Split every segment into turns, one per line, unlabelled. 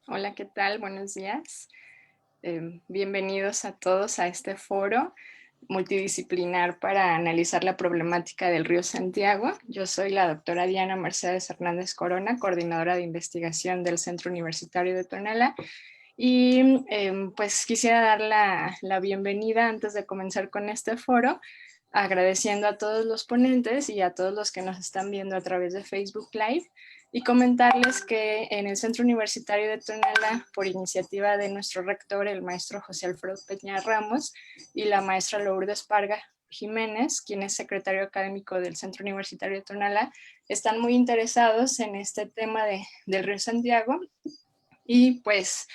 Hola, ¿qué tal? Buenos días. Bienvenidos a todos a este foro multidisciplinar para analizar la problemática del río Santiago. Yo soy la doctora Diana Mercedes Hernández Corona, coordinadora de investigación del Centro Universitario de Tonalá. Y pues quisiera dar la bienvenida antes de comenzar con este foro, agradeciendo a todos los ponentes y a todos los que nos están viendo a través de Facebook Live y comentarles que en el Centro Universitario de Tonalá, por iniciativa de nuestro rector, el maestro José Alfredo Peña Ramos, y la maestra Lourdes Parga Jiménez, quien es secretario académico del Centro Universitario de Tonalá, están muy interesados en este tema del río Santiago y pues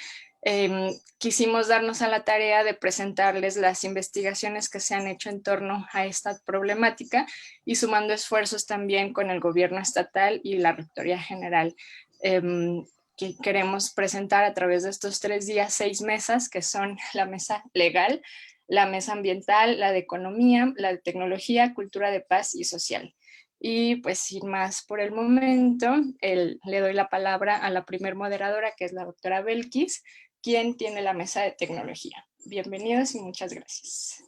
quisimos darnos a la tarea de presentarles las investigaciones que se han hecho en torno a esta problemática y sumando esfuerzos también con el gobierno estatal y la Rectoría General. Que queremos presentar a través de estos 3 días 6 mesas, que son la mesa legal, la mesa ambiental, la de economía, la de tecnología, cultura de paz y social. Y pues sin más por el momento, le doy la palabra a la primer moderadora, que es la doctora Belkis, quien tiene la mesa de tecnología. Bienvenidos y muchas gracias.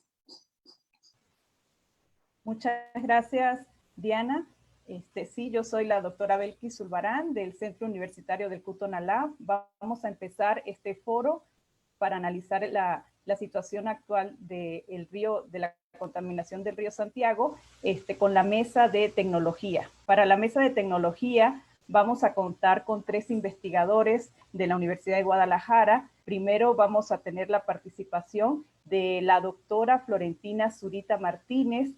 Muchas gracias, Diana. Sí, yo soy la doctora Belkis Zulbarán del Centro Universitario del Tonalá. Vamos a empezar este foro para analizar la situación actual del río, de la contaminación del río Santiago, con la mesa de tecnología. Para la mesa de tecnología vamos a contar con 3 investigadores de la Universidad de Guadalajara. Primero vamos a tener la participación de la doctora Florentina Zurita Martínez.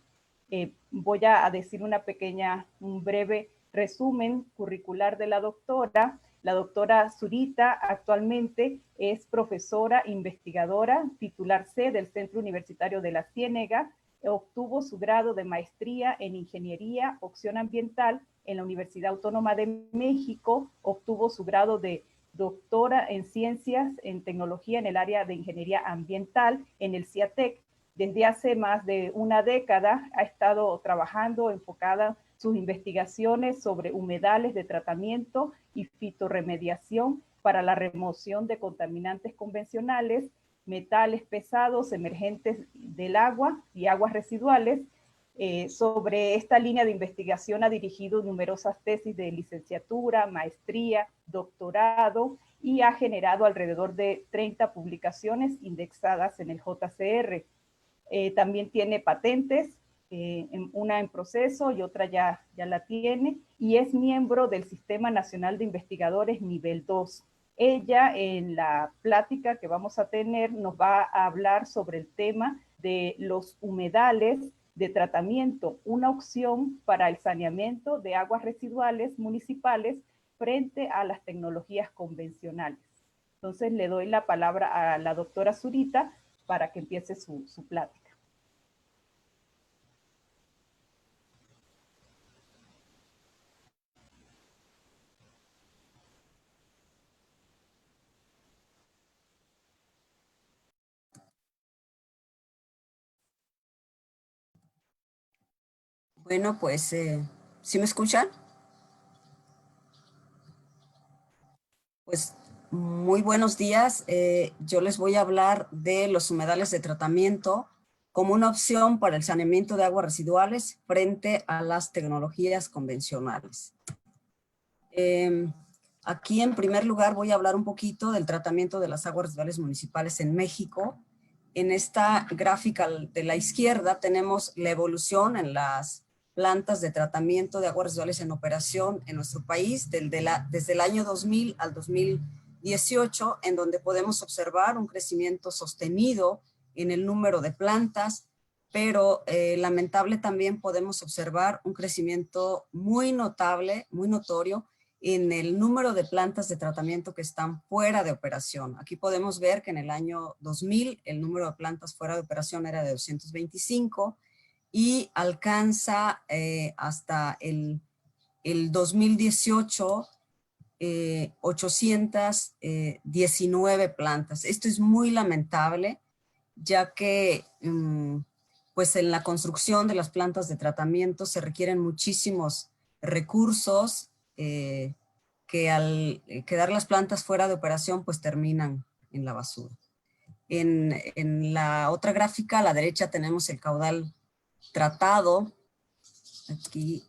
Voy a decir un breve resumen curricular de la doctora. La doctora Zurita actualmente es profesora investigadora, titular C del Centro Universitario de la Ciénega. Obtuvo su grado de maestría en Ingeniería, Opción Ambiental en la Universidad Autónoma de México. Obtuvo su grado de doctora en Ciencias en Tecnología en el área de Ingeniería Ambiental en el CIATEC. Desde hace más de una década ha estado trabajando enfocada sus investigaciones sobre humedales de tratamiento y fitorremediación para la remoción de contaminantes convencionales, metales pesados emergentes del agua y aguas residuales. Sobre esta línea de investigación ha dirigido numerosas tesis de licenciatura, maestría, doctorado y ha generado alrededor de 30 publicaciones indexadas en el JCR. También tiene patentes, una en proceso y otra ya la tiene, y es miembro del Sistema Nacional de Investigadores Nivel 2. Ella, en la plática que vamos a tener, nos va a hablar sobre el tema de los humedales de tratamiento, una opción para el saneamiento de aguas residuales municipales frente a las tecnologías convencionales. Entonces le doy la palabra a la doctora Zurita para que empiece su plática.
Bueno, pues, ¿sí me escuchan? Pues, muy buenos días. Yo les voy a hablar de los humedales de tratamiento como una opción para el saneamiento de aguas residuales frente a las tecnologías convencionales. Aquí, en primer lugar, voy a hablar un poquito del tratamiento de las aguas residuales municipales en México. En esta gráfica de la izquierda tenemos la evolución en las plantas de tratamiento de aguas residuales en operación en nuestro país desde el año 2000 al 2018, en donde podemos observar un crecimiento sostenido en el número de plantas, pero lamentable también podemos observar un crecimiento muy notable, muy notorio, en el número de plantas de tratamiento que están fuera de operación. Aquí podemos ver que en el año 2000 el número de plantas fuera de operación era de 225 y alcanza hasta el 2018 819 plantas. Esto es muy lamentable, ya que pues en la construcción de las plantas de tratamiento se requieren muchísimos recursos que al quedar las plantas fuera de operación, pues terminan en la basura. En la otra gráfica, a la derecha, tenemos el caudal tratado. Aquí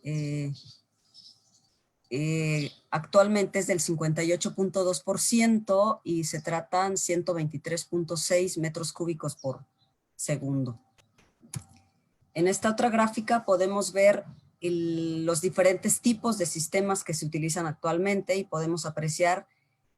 actualmente es del 58.2% y se tratan 123.6 metros cúbicos por segundo. En esta otra gráfica podemos ver los diferentes tipos de sistemas que se utilizan actualmente y podemos apreciar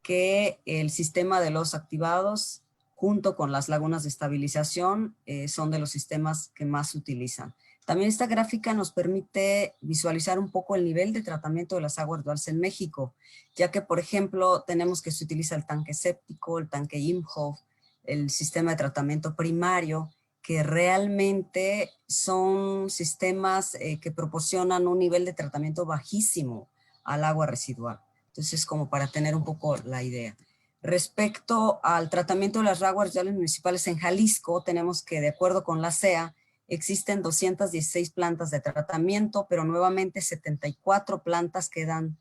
que el sistema de lodos activados junto con las lagunas de estabilización son de los sistemas que más se utilizan. También esta gráfica nos permite visualizar un poco el nivel de tratamiento de las aguas residuales en México, ya que, por ejemplo, tenemos que se utiliza el tanque séptico, el tanque IMHOF, el sistema de tratamiento primario, que realmente son sistemas que proporcionan un nivel de tratamiento bajísimo al agua residual. Entonces, como para tener un poco la idea. Respecto al tratamiento de las aguas residuales municipales en Jalisco, tenemos que, de acuerdo con la CEA, existen 216 plantas de tratamiento, pero nuevamente 74 plantas quedan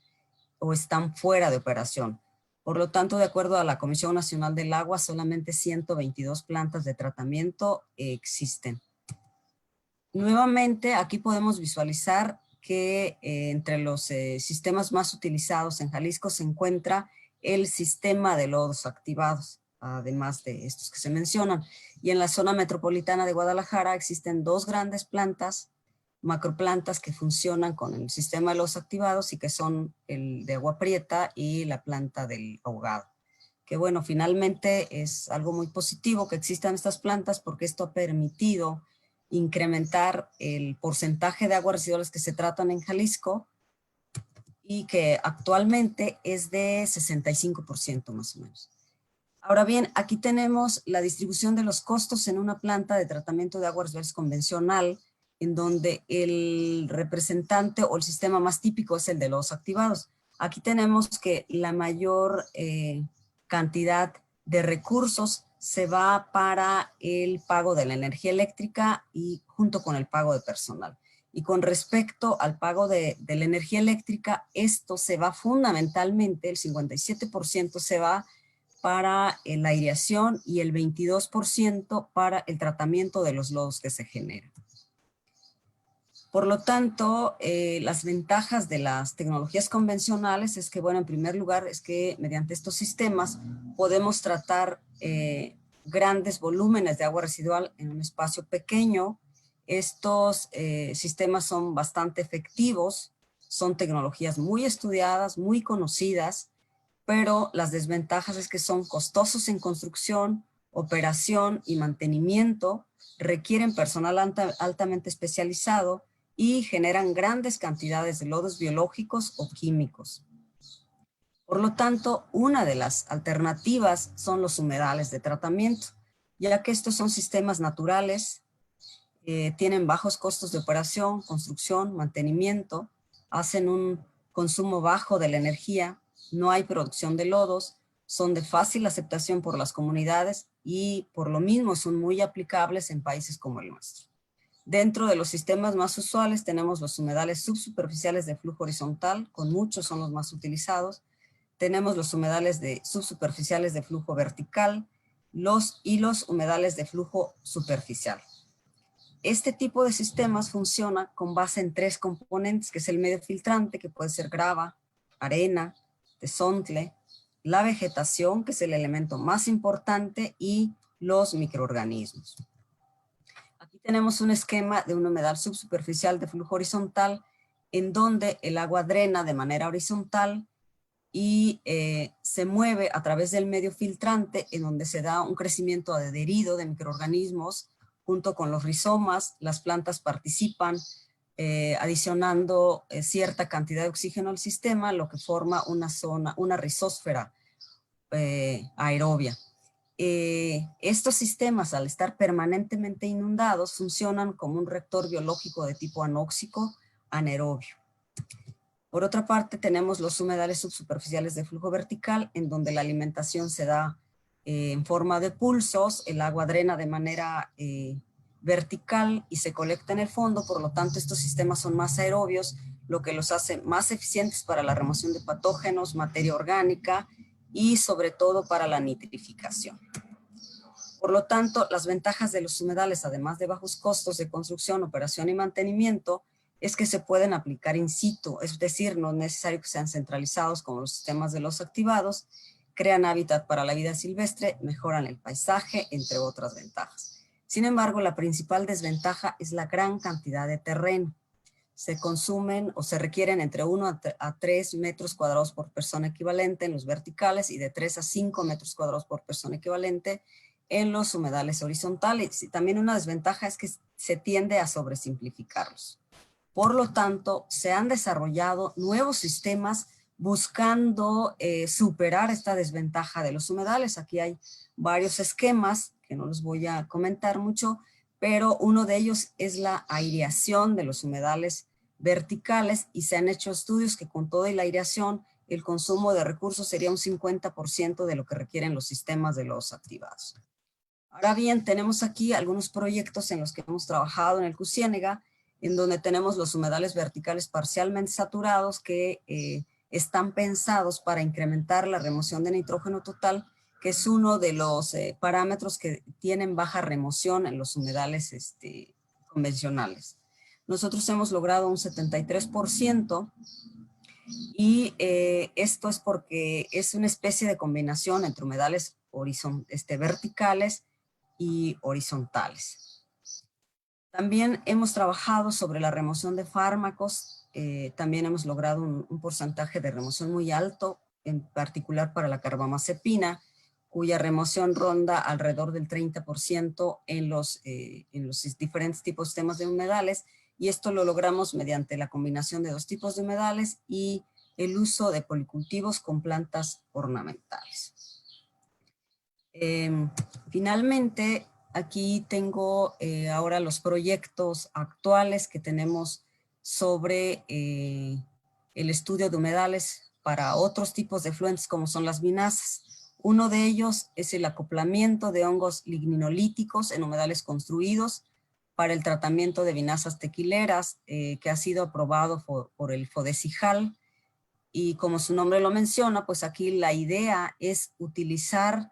o están fuera de operación. Por lo tanto, de acuerdo a la Comisión Nacional del Agua, solamente 122 plantas de tratamiento existen. Nuevamente, aquí podemos visualizar que entre los sistemas más utilizados en Jalisco se encuentra el sistema de lodos activados, además de estos que se mencionan. Y en la zona metropolitana de Guadalajara existen dos grandes plantas, macroplantas que funcionan con el sistema de lodos activados y que son el de Agua Prieta y la planta del Ahogado. Que bueno, finalmente es algo muy positivo que existan estas plantas porque esto ha permitido incrementar el porcentaje de aguas residuales que se tratan en Jalisco y que actualmente es de 65% más o menos. Ahora bien, aquí tenemos la distribución de los costos en una planta de tratamiento de aguas residuales convencional, en donde el representante o el sistema más típico es el de los activados. Aquí tenemos que la mayor cantidad de recursos se va para el pago de la energía eléctrica y junto con el pago de personal. Y con respecto al pago de la energía eléctrica, esto se va fundamentalmente, el 57% se va para la aireación y el 22% para el tratamiento de los lodos que se generan. Por lo tanto, las ventajas de las tecnologías convencionales es que, bueno, en primer lugar, es que mediante estos sistemas podemos tratar grandes volúmenes de agua residual en un espacio pequeño. Estos sistemas son bastante efectivos, son tecnologías muy estudiadas, muy conocidas, pero las desventajas es que son costosos en construcción, operación y mantenimiento, requieren personal altamente especializado y generan grandes cantidades de lodos biológicos o químicos. Por lo tanto, una de las alternativas son los humedales de tratamiento, ya que estos son sistemas naturales, tienen bajos costos de operación, construcción, mantenimiento, hacen un consumo bajo de la energía, no hay producción de lodos, son de fácil aceptación por las comunidades y por lo mismo son muy aplicables en países como el nuestro. Dentro de los sistemas más usuales tenemos los humedales subsuperficiales de flujo horizontal, con muchos son los más utilizados. Tenemos los humedales subsuperficiales de flujo vertical y los humedales de flujo superficial. Este tipo de sistemas funciona con base en tres componentes, que es el medio filtrante, que puede ser grava, arena, tesontle, la vegetación, que es el elemento más importante, y los microorganismos. Aquí tenemos un esquema de un humedal subsuperficial de flujo horizontal, en donde el agua drena de manera horizontal y se mueve a través del medio filtrante, en donde se da un crecimiento adherido de microorganismos. Junto con los rizomas, las plantas participan adicionando cierta cantidad de oxígeno al sistema, lo que forma una rizósfera aerobia. Estos sistemas, al estar permanentemente inundados, funcionan como un reactor biológico de tipo anóxico anaerobio. Por otra parte, tenemos los humedales subsuperficiales de flujo vertical, en donde la alimentación se da en forma de pulsos, el agua drena de manera vertical y se colecta en el fondo, por lo tanto estos sistemas son más aerobios, lo que los hace más eficientes para la remoción de patógenos, materia orgánica y sobre todo para la nitrificación. Por lo tanto, las ventajas de los humedales, además de bajos costos de construcción, operación y mantenimiento, es que se pueden aplicar in situ, es decir, no es necesario que sean centralizados como los sistemas de los activados, crean hábitat para la vida silvestre, mejoran el paisaje, entre otras ventajas. Sin embargo, la principal desventaja es la gran cantidad de terreno. Se consumen o se requieren entre 1 a 3 metros cuadrados por persona equivalente en los verticales y de 3 a 5 metros cuadrados por persona equivalente en los humedales horizontales. Y también una desventaja es que se tiende a sobresimplificarlos. Por lo tanto, se han desarrollado nuevos sistemas buscando superar esta desventaja de los humedales. Aquí hay varios esquemas que no los voy a comentar mucho, pero uno de ellos es la aireación de los humedales verticales y se han hecho estudios que con toda la aireación el consumo de recursos sería un 50% de lo que requieren los sistemas de los activados. Ahora bien, tenemos aquí algunos proyectos en los que hemos trabajado en el CUSIÉNEGA, en donde tenemos los humedales verticales parcialmente saturados que están pensados para incrementar la remoción de nitrógeno total, que es uno de los parámetros que tienen baja remoción en los humedales convencionales. Nosotros hemos logrado un 73% y esto es porque es una especie de combinación entre humedales verticales y horizontales. También hemos trabajado sobre la remoción de fármacos, también hemos logrado un porcentaje de remoción muy alto, en particular para la carbamazepina, cuya remoción ronda alrededor del 30% en los diferentes tipos de sistemas de humedales, y esto lo logramos mediante la combinación de 2 tipos de humedales y el uso de policultivos con plantas ornamentales. Finalmente, aquí tengo ahora los proyectos actuales que tenemos sobre el estudio de humedales para otros tipos de efluentes como son las vinazas. Uno de ellos es el acoplamiento de hongos ligninolíticos en humedales construidos para el tratamiento de vinazas tequileras, que ha sido aprobado por el FODESIJAL. Y como su nombre lo menciona, pues aquí la idea es utilizar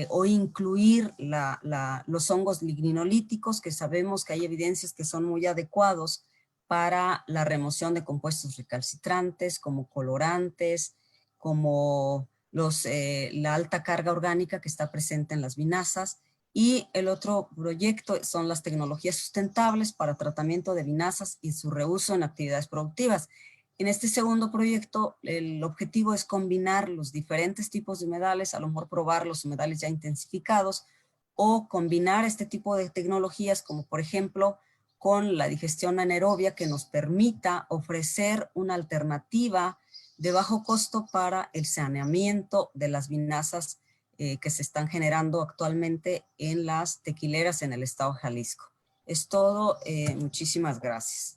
o incluir los hongos ligninolíticos, que sabemos que hay evidencias que son muy adecuados para la remoción de compuestos recalcitrantes, como colorantes, como la alta carga orgánica que está presente en las vinazas. Y el otro proyecto son las tecnologías sustentables para tratamiento de vinazas y su reuso en actividades productivas. En este segundo proyecto, el objetivo es combinar los diferentes tipos de humedales, a lo mejor probar los humedales ya intensificados, o combinar este tipo de tecnologías, como por ejemplo, con la digestión anaerobia, que nos permita ofrecer una alternativa de bajo costo para el saneamiento de las vinazas que se están generando actualmente en las tequileras en el estado de Jalisco. Es todo, muchísimas gracias.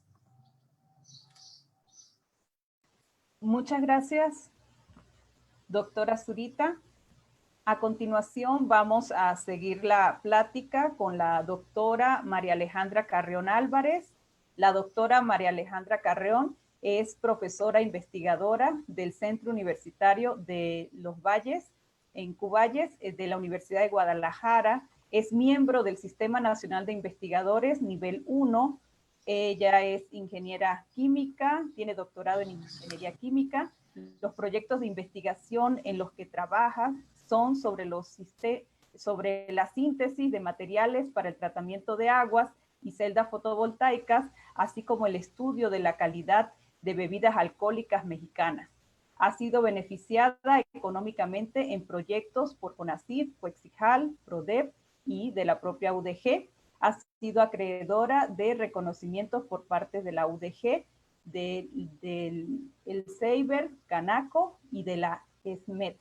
Muchas gracias, doctora Zurita. A continuación vamos a seguir la plática con la doctora María Alejandra Carreón Álvarez. La doctora María Alejandra Carreón es profesora investigadora del Centro Universitario de Los Valles, en Cuballes, de la Universidad de Guadalajara. Es miembro del Sistema Nacional de Investigadores nivel 1. Ella es ingeniera química, tiene doctorado en ingeniería química. Los proyectos de investigación en los que trabaja son sobre la síntesis de materiales para el tratamiento de aguas y celdas fotovoltaicas, así como el estudio de la calidad de bebidas alcohólicas mexicanas. Ha sido beneficiada económicamente en proyectos por CONACYT, FOEXIJAL, PRODEP y de la propia UDG. Ha sido acreedora de reconocimientos por parte de la UDG, del CEIBER, CANACO y de la ESMED.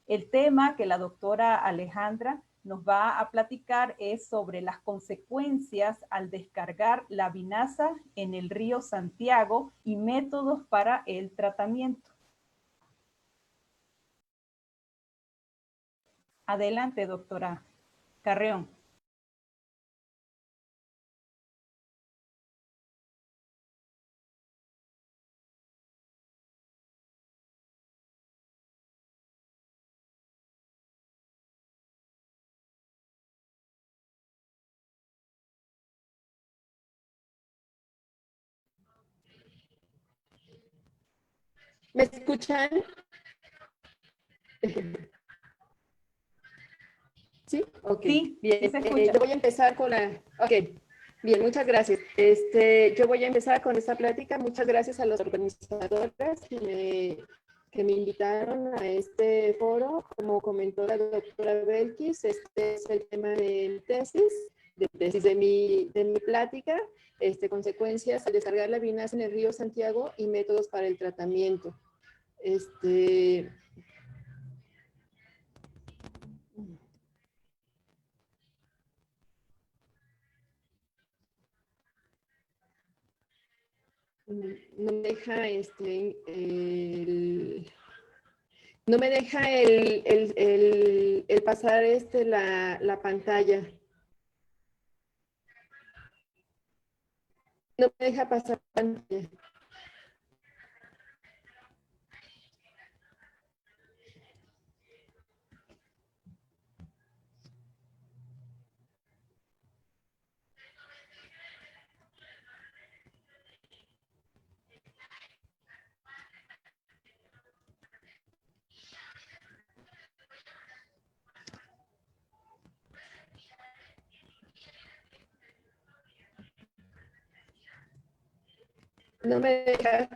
El tema que la doctora Alejandra nos va a platicar es sobre las consecuencias al descargar la vinaza en el río Santiago y métodos para el tratamiento. Adelante, doctora Carreón.
¿Me escuchan? ¿Sí? Ok,
Sí,
bien.
sí se escucha.
Yo voy a empezar con la... Ok, bien, muchas gracias. Yo voy a empezar con esta plática. Muchas gracias a los organizadores que me invitaron a este foro. Como comentó la doctora Belkis, este es el tema de mi tesis de mi plática, consecuencias al descargar la vinaza en el río Santiago y métodos para el tratamiento. No me deja no me deja el pasar la pantalla. No me deja pasar pantalla. No me deja,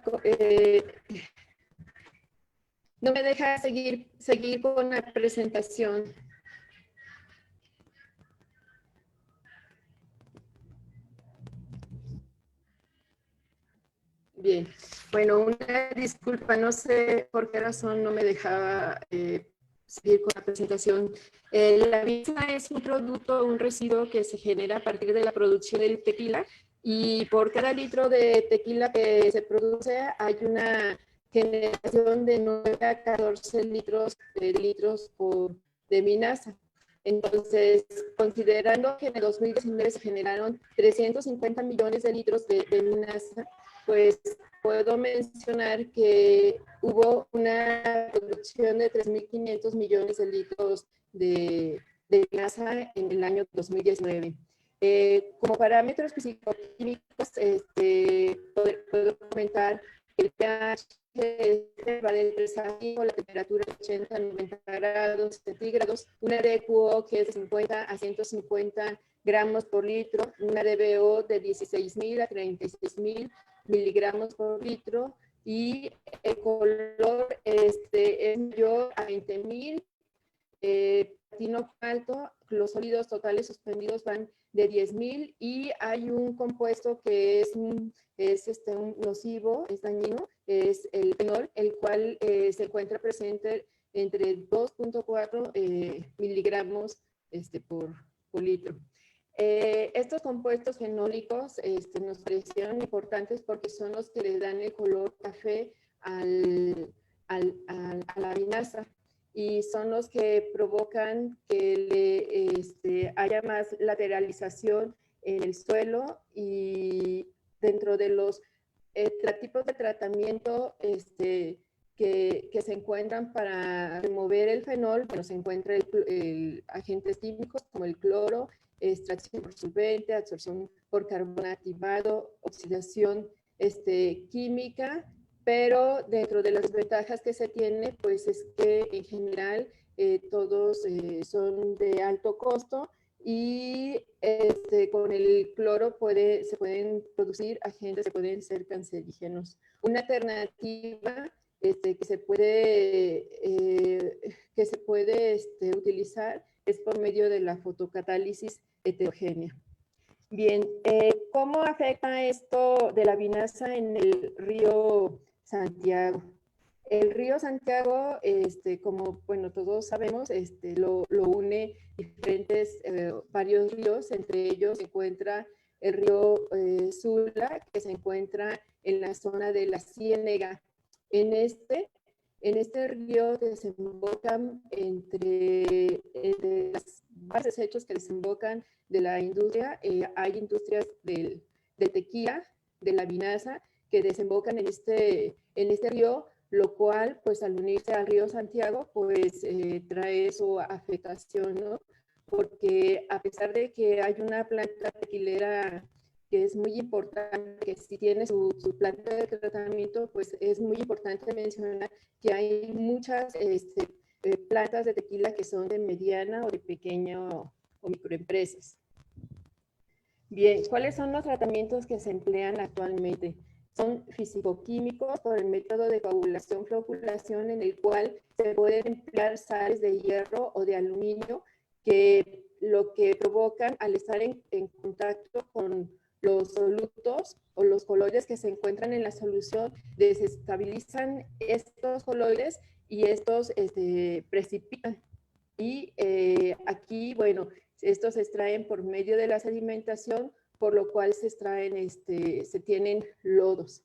no me deja seguir con la presentación. Bien, bueno, una disculpa, no sé por qué razón no me dejaba seguir con la presentación. La vinaza es un producto, un residuo que se genera a partir de la producción del tequila, y por cada litro de tequila que se produce hay una generación de 9 a 14 litros de vinaza. Entonces, considerando que en el 2019 se generaron 350 millones de litros de vinaza, pues puedo mencionar que hubo una producción de 3.500 millones de litros de vinaza en el año 2019. Como parámetros fisicoquímicos, puedo comentar el pH va de 3 a 5, la temperatura de 80 a 90 grados centígrados, una DQO que es de 50 a 150 gramos por litro, una DBO de 16.000 a 36.000 miligramos por litro, y el color es mayor a 20.000. Platino alto, los sólidos totales suspendidos van de 10.000, y hay un compuesto que es un nocivo, es dañino, es el fenol, el cual se encuentra presente entre 2.4 miligramos por litro. Estos compuestos fenólicos nos parecieron importantes porque son los que le dan el color café a la vinaza, y son los que provocan que haya más lateralización en el suelo. Y dentro de los tipos de tratamiento que se encuentran para remover el fenol, bueno, se encuentran agentes químicos como el cloro, extracción por solvente, absorción por carbono activado, oxidación química. Pero dentro de las ventajas que se tiene, pues es que en general todos son de alto costo, y con el cloro se pueden producir agentes que pueden ser cancerígenos. Una alternativa que se puede utilizar es por medio de la fotocatálisis heterogénea. Bien, ¿cómo afecta esto de la vinaza en el río Santiago? El río Santiago, como bueno, todos sabemos, lo une varios ríos. Entre ellos se encuentra el río Sula, que se encuentra en la zona de la Ciénega. En este río desembocan entre las bases hechos que desembocan de la industria. Hay industrias del tequila, de la vinaza, que desembocan en este río, lo cual, pues al unirse al río Santiago, pues trae su afectación, ¿no? Porque a pesar de que hay una planta tequilera que es muy importante, que si tiene su planta de tratamiento, pues es muy importante mencionar que hay muchas plantas de tequila que son de mediana o de pequeño o microempresas. Bien, ¿cuáles son los tratamientos que se emplean actualmente? Son físico-químicos por el método de coagulación-floculación, en el cual se pueden emplear sales de hierro o de aluminio que lo que provocan al estar en contacto con los solutos o los coloides que se encuentran en la solución, desestabilizan estos coloides y estos precipitan. Y aquí, bueno, estos se extraen por medio de la sedimentación, por lo cual se extraen, se tienen lodos.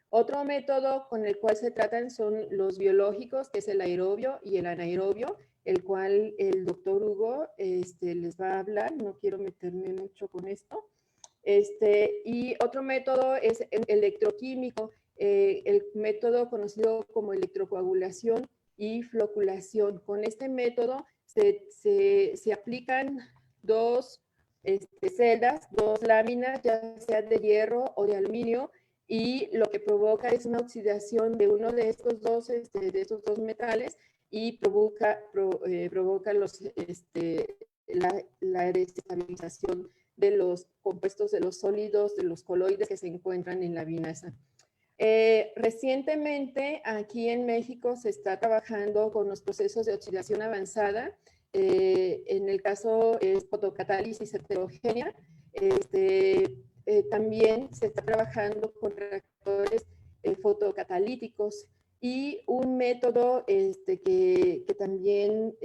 Otro método con el cual se tratan son los biológicos, que es el aerobio y el anaerobio, el cual el doctor Hugo les va a hablar. No quiero meterme mucho con esto. Y otro método es el electroquímico, el método conocido como electrocoagulación y floculación. Con este método se aplican dos celdas, dos láminas, ya sea de hierro o de aluminio, y lo que provoca es una oxidación de uno de estos dos metales y provoca la desestabilización de los compuestos, de los sólidos, de los coloides que se encuentran en la vinaza. Recientemente aquí en México se está trabajando con los procesos de oxidación avanzada. En el caso es fotocatálisis heterogénea. También se está trabajando con reactores fotocatalíticos, y un método que también,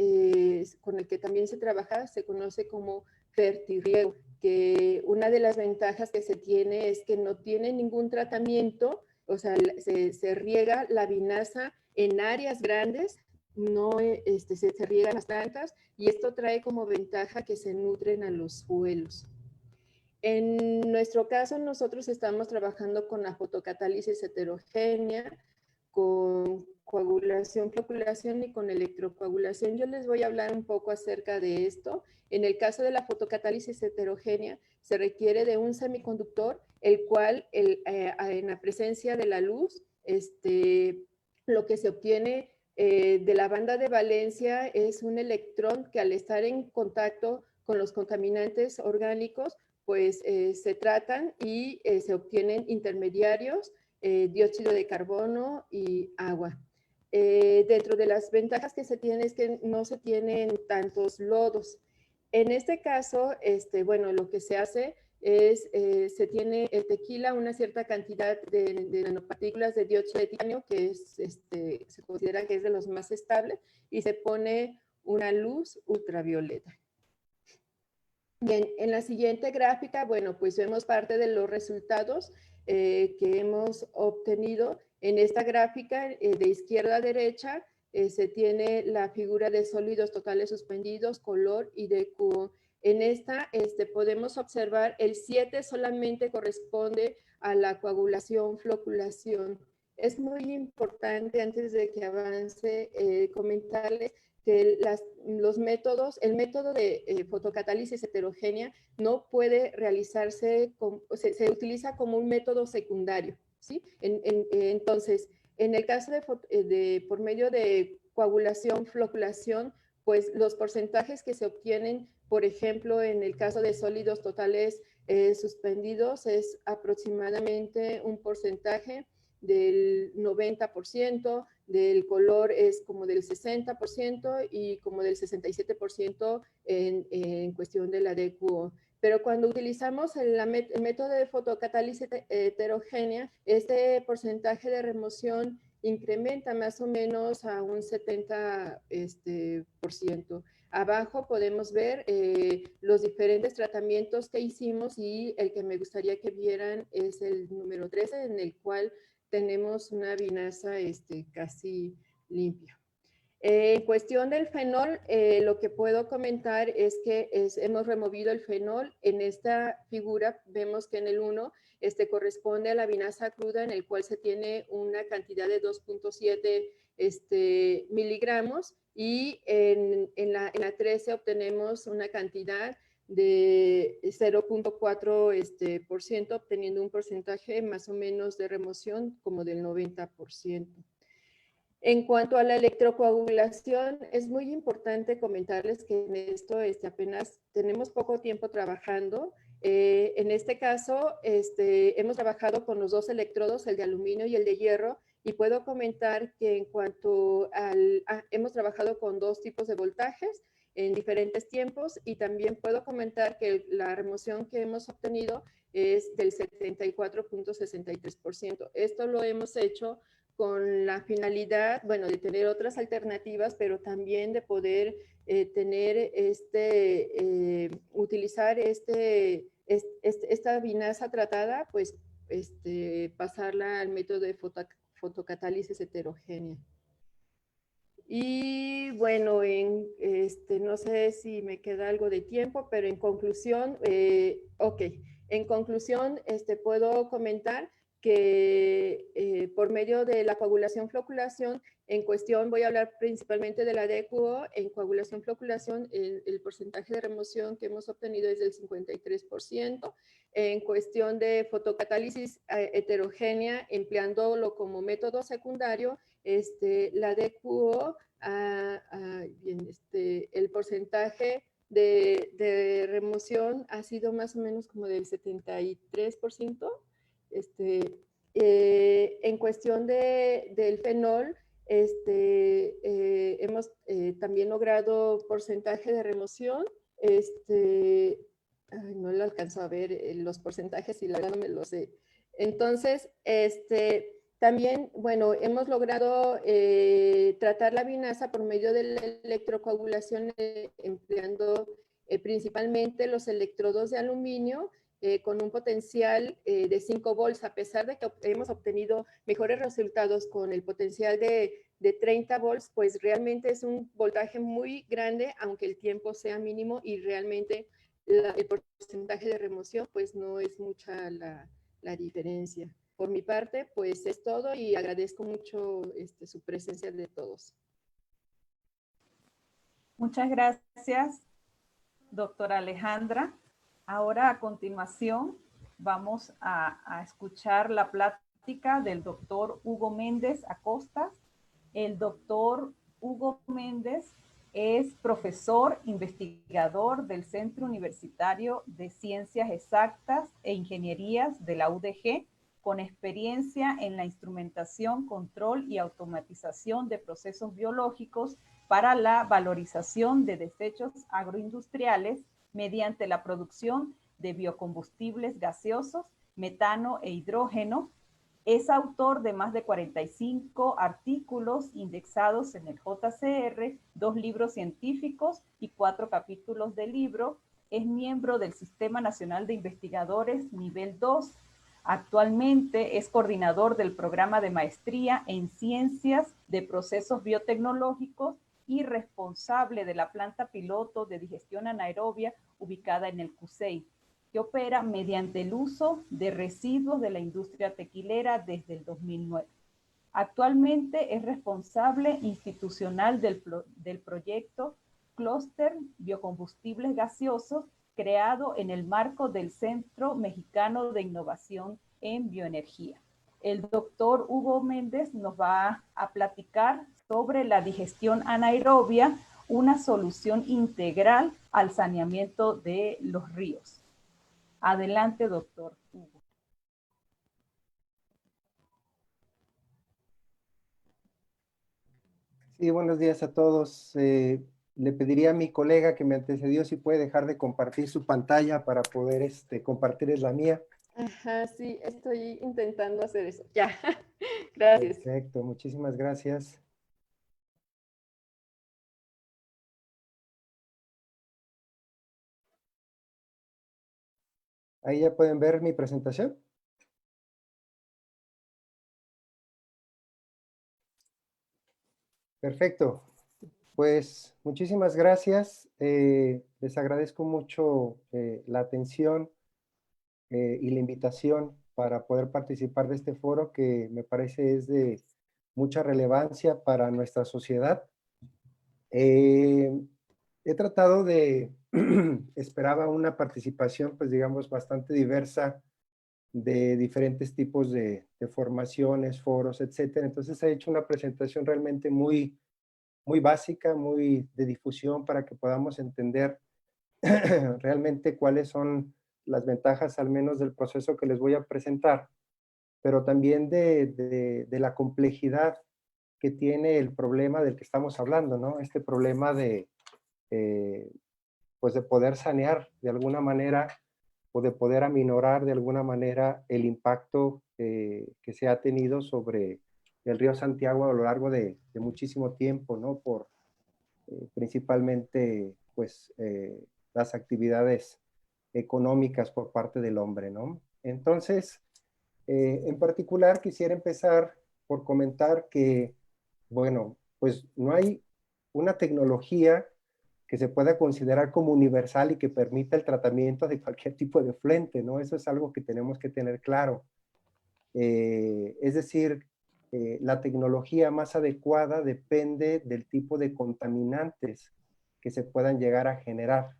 con el que también se trabaja se conoce como fertirriego, que una de las ventajas que se tiene es que no tiene ningún tratamiento, o sea, se riega la vinaza en áreas grandes, no se riegan las plantas, y esto trae como ventaja que se nutren a los suelos. En nuestro caso, nosotros estamos trabajando con la fotocatálisis heterogénea, con coagulación, floculación y con electrocoagulación. Yo les voy a hablar un poco acerca de esto. En el caso de la fotocatálisis heterogénea, se requiere de un semiconductor, el cual en la presencia de la luz, lo que se obtiene de la banda de valencia es un electrón que, al estar en contacto con los contaminantes orgánicos, pues se tratan y se obtienen intermediarios, dióxido de carbono y agua. Dentro de las ventajas que se tiene es que no se tienen tantos lodos. En este caso, bueno, lo que se hace es, se tiene el tequila una cierta cantidad de nanopartículas de dióxido de titanio, que es, se considera que es de los más estables, y se pone una luz ultravioleta. Bien, en la siguiente gráfica, bueno, pues vemos parte de los resultados que hemos obtenido. En esta gráfica, de izquierda a derecha, se tiene la figura de sólidos totales suspendidos, color y DQO. En esta podemos observar el 7 solamente corresponde a la coagulación, floculación. Es muy importante, antes de que avance, comentarles que los métodos, el método de fotocatálisis heterogénea no puede realizarse, se utiliza como un método secundario, ¿sí? Entonces, en el caso por medio de coagulación, floculación, pues los porcentajes que se obtienen, por ejemplo, en el caso de sólidos totales suspendidos, es aproximadamente un porcentaje del 90%, del color es como del 60% y como del 67% en cuestión de la DQO. Pero cuando utilizamos el método de fotocatálisis heterogénea, este porcentaje de remoción incrementa más o menos a un 70%. Abajo podemos ver los diferentes tratamientos que hicimos, y el que me gustaría que vieran es el número 13, en el cual tenemos una vinaza casi limpia. En cuestión del fenol, lo que puedo comentar es que hemos removido el fenol. En esta figura vemos que en el 1 corresponde a la vinaza cruda, en el cual se tiene una cantidad de 2.7 miligramos, y en la 13 obtenemos una cantidad de 0.4%, obteniendo un porcentaje más o menos de remoción como del 90%. En cuanto a la electrocoagulación, es muy importante comentarles que en esto apenas tenemos poco tiempo trabajando. En este caso, hemos trabajado con los dos electrodos, el de aluminio y el de hierro, y puedo comentar que en cuanto hemos trabajado con dos tipos de voltajes en diferentes tiempos, y también puedo comentar que la remoción que hemos obtenido es del 74.63%. Esto lo hemos hecho con la finalidad, bueno, de tener otras alternativas, pero también de poder tener utilizar esta vinaza tratada, pues pasarla al método de fotocatálisis heterogénea. Y bueno, no sé si me queda algo de tiempo, pero en conclusión, en conclusión, puedo comentar que por medio de la coagulación-floculación, en cuestión voy a hablar principalmente de la DQO, en coagulación-floculación el porcentaje de remoción que hemos obtenido es del 53%, en cuestión de fotocatálisis heterogénea, empleándolo como método secundario, la DQO, el porcentaje de remoción ha sido más o menos como del 73%. En cuestión del fenol, hemos también logrado porcentaje de remoción. No lo alcanzo a ver los porcentajes y la verdad no me lo sé. Entonces, también, bueno, hemos logrado tratar la vinaza por medio de la electrocoagulación empleando principalmente los electrodos de aluminio, con un potencial de 5 volts, a pesar de que hemos obtenido mejores resultados con el potencial de 30 volts, pues realmente es un voltaje muy grande, aunque el tiempo sea mínimo, y realmente el porcentaje de remoción pues no es mucha la diferencia. Por mi parte, pues es todo, y agradezco mucho su presencia de todos.
Muchas gracias, doctora Alejandra. Ahora, a continuación, vamos a escuchar la plática del doctor Hugo Méndez Acosta. El doctor Hugo Méndez es profesor investigador del Centro Universitario de Ciencias Exactas e Ingenierías de la UDG, con experiencia en la instrumentación, control y automatización de procesos biológicos para la valorización de desechos agroindustriales mediante la producción de biocombustibles gaseosos, metano e hidrógeno. Es autor de más de 45 artículos indexados en el JCR, 2 libros científicos y 4 capítulos de libro. Es miembro del Sistema Nacional de Investigadores Nivel 2. Actualmente es coordinador del programa de maestría en Ciencias de Procesos Biotecnológicos y responsable de la planta piloto de digestión anaerobia ubicada en el CUSEI, que opera mediante el uso de residuos de la industria tequilera desde el 2009. Actualmente es responsable institucional del proyecto Clúster Biocombustibles Gaseosos, creado en el marco del Centro Mexicano de Innovación en Bioenergía. El doctor Hugo Méndez nos va a platicar sobre la digestión anaerobia, una solución integral al saneamiento de los ríos. Adelante, doctor Hugo.
Sí, buenos días a todos. Le pediría a mi colega que me antecedió si puede dejar de compartir su pantalla para poder compartirles la mía.
Ajá, sí, estoy intentando hacer eso. Ya, gracias.
Perfecto, muchísimas gracias. Ahí ya pueden ver mi presentación. Perfecto. Pues muchísimas gracias. Les agradezco mucho la atención y la invitación para poder participar de este foro, que me parece es de mucha relevancia para nuestra sociedad. He tratado de esperaba una participación, pues digamos, bastante diversa de diferentes tipos de formaciones, foros, etcétera. Entonces he hecho una presentación realmente muy básica, muy de difusión para que podamos entender realmente cuáles son las ventajas al menos del proceso que les voy a presentar, pero también de la complejidad que tiene el problema del que estamos hablando, ¿no? Este problema eh, pues de poder sanear de alguna manera o de poder aminorar de alguna manera el impacto que se ha tenido sobre el río Santiago a lo largo de muchísimo tiempo, ¿no? Por principalmente, pues, las actividades económicas por parte del hombre, ¿no? Entonces, en particular quisiera empezar por comentar que, bueno, pues no hay una tecnología que se pueda considerar como universal y que permita el tratamiento de cualquier tipo de efluente, ¿no? Eso es algo que tenemos que tener claro. Es decir, la tecnología más adecuada depende del tipo de contaminantes que se puedan llegar a generar.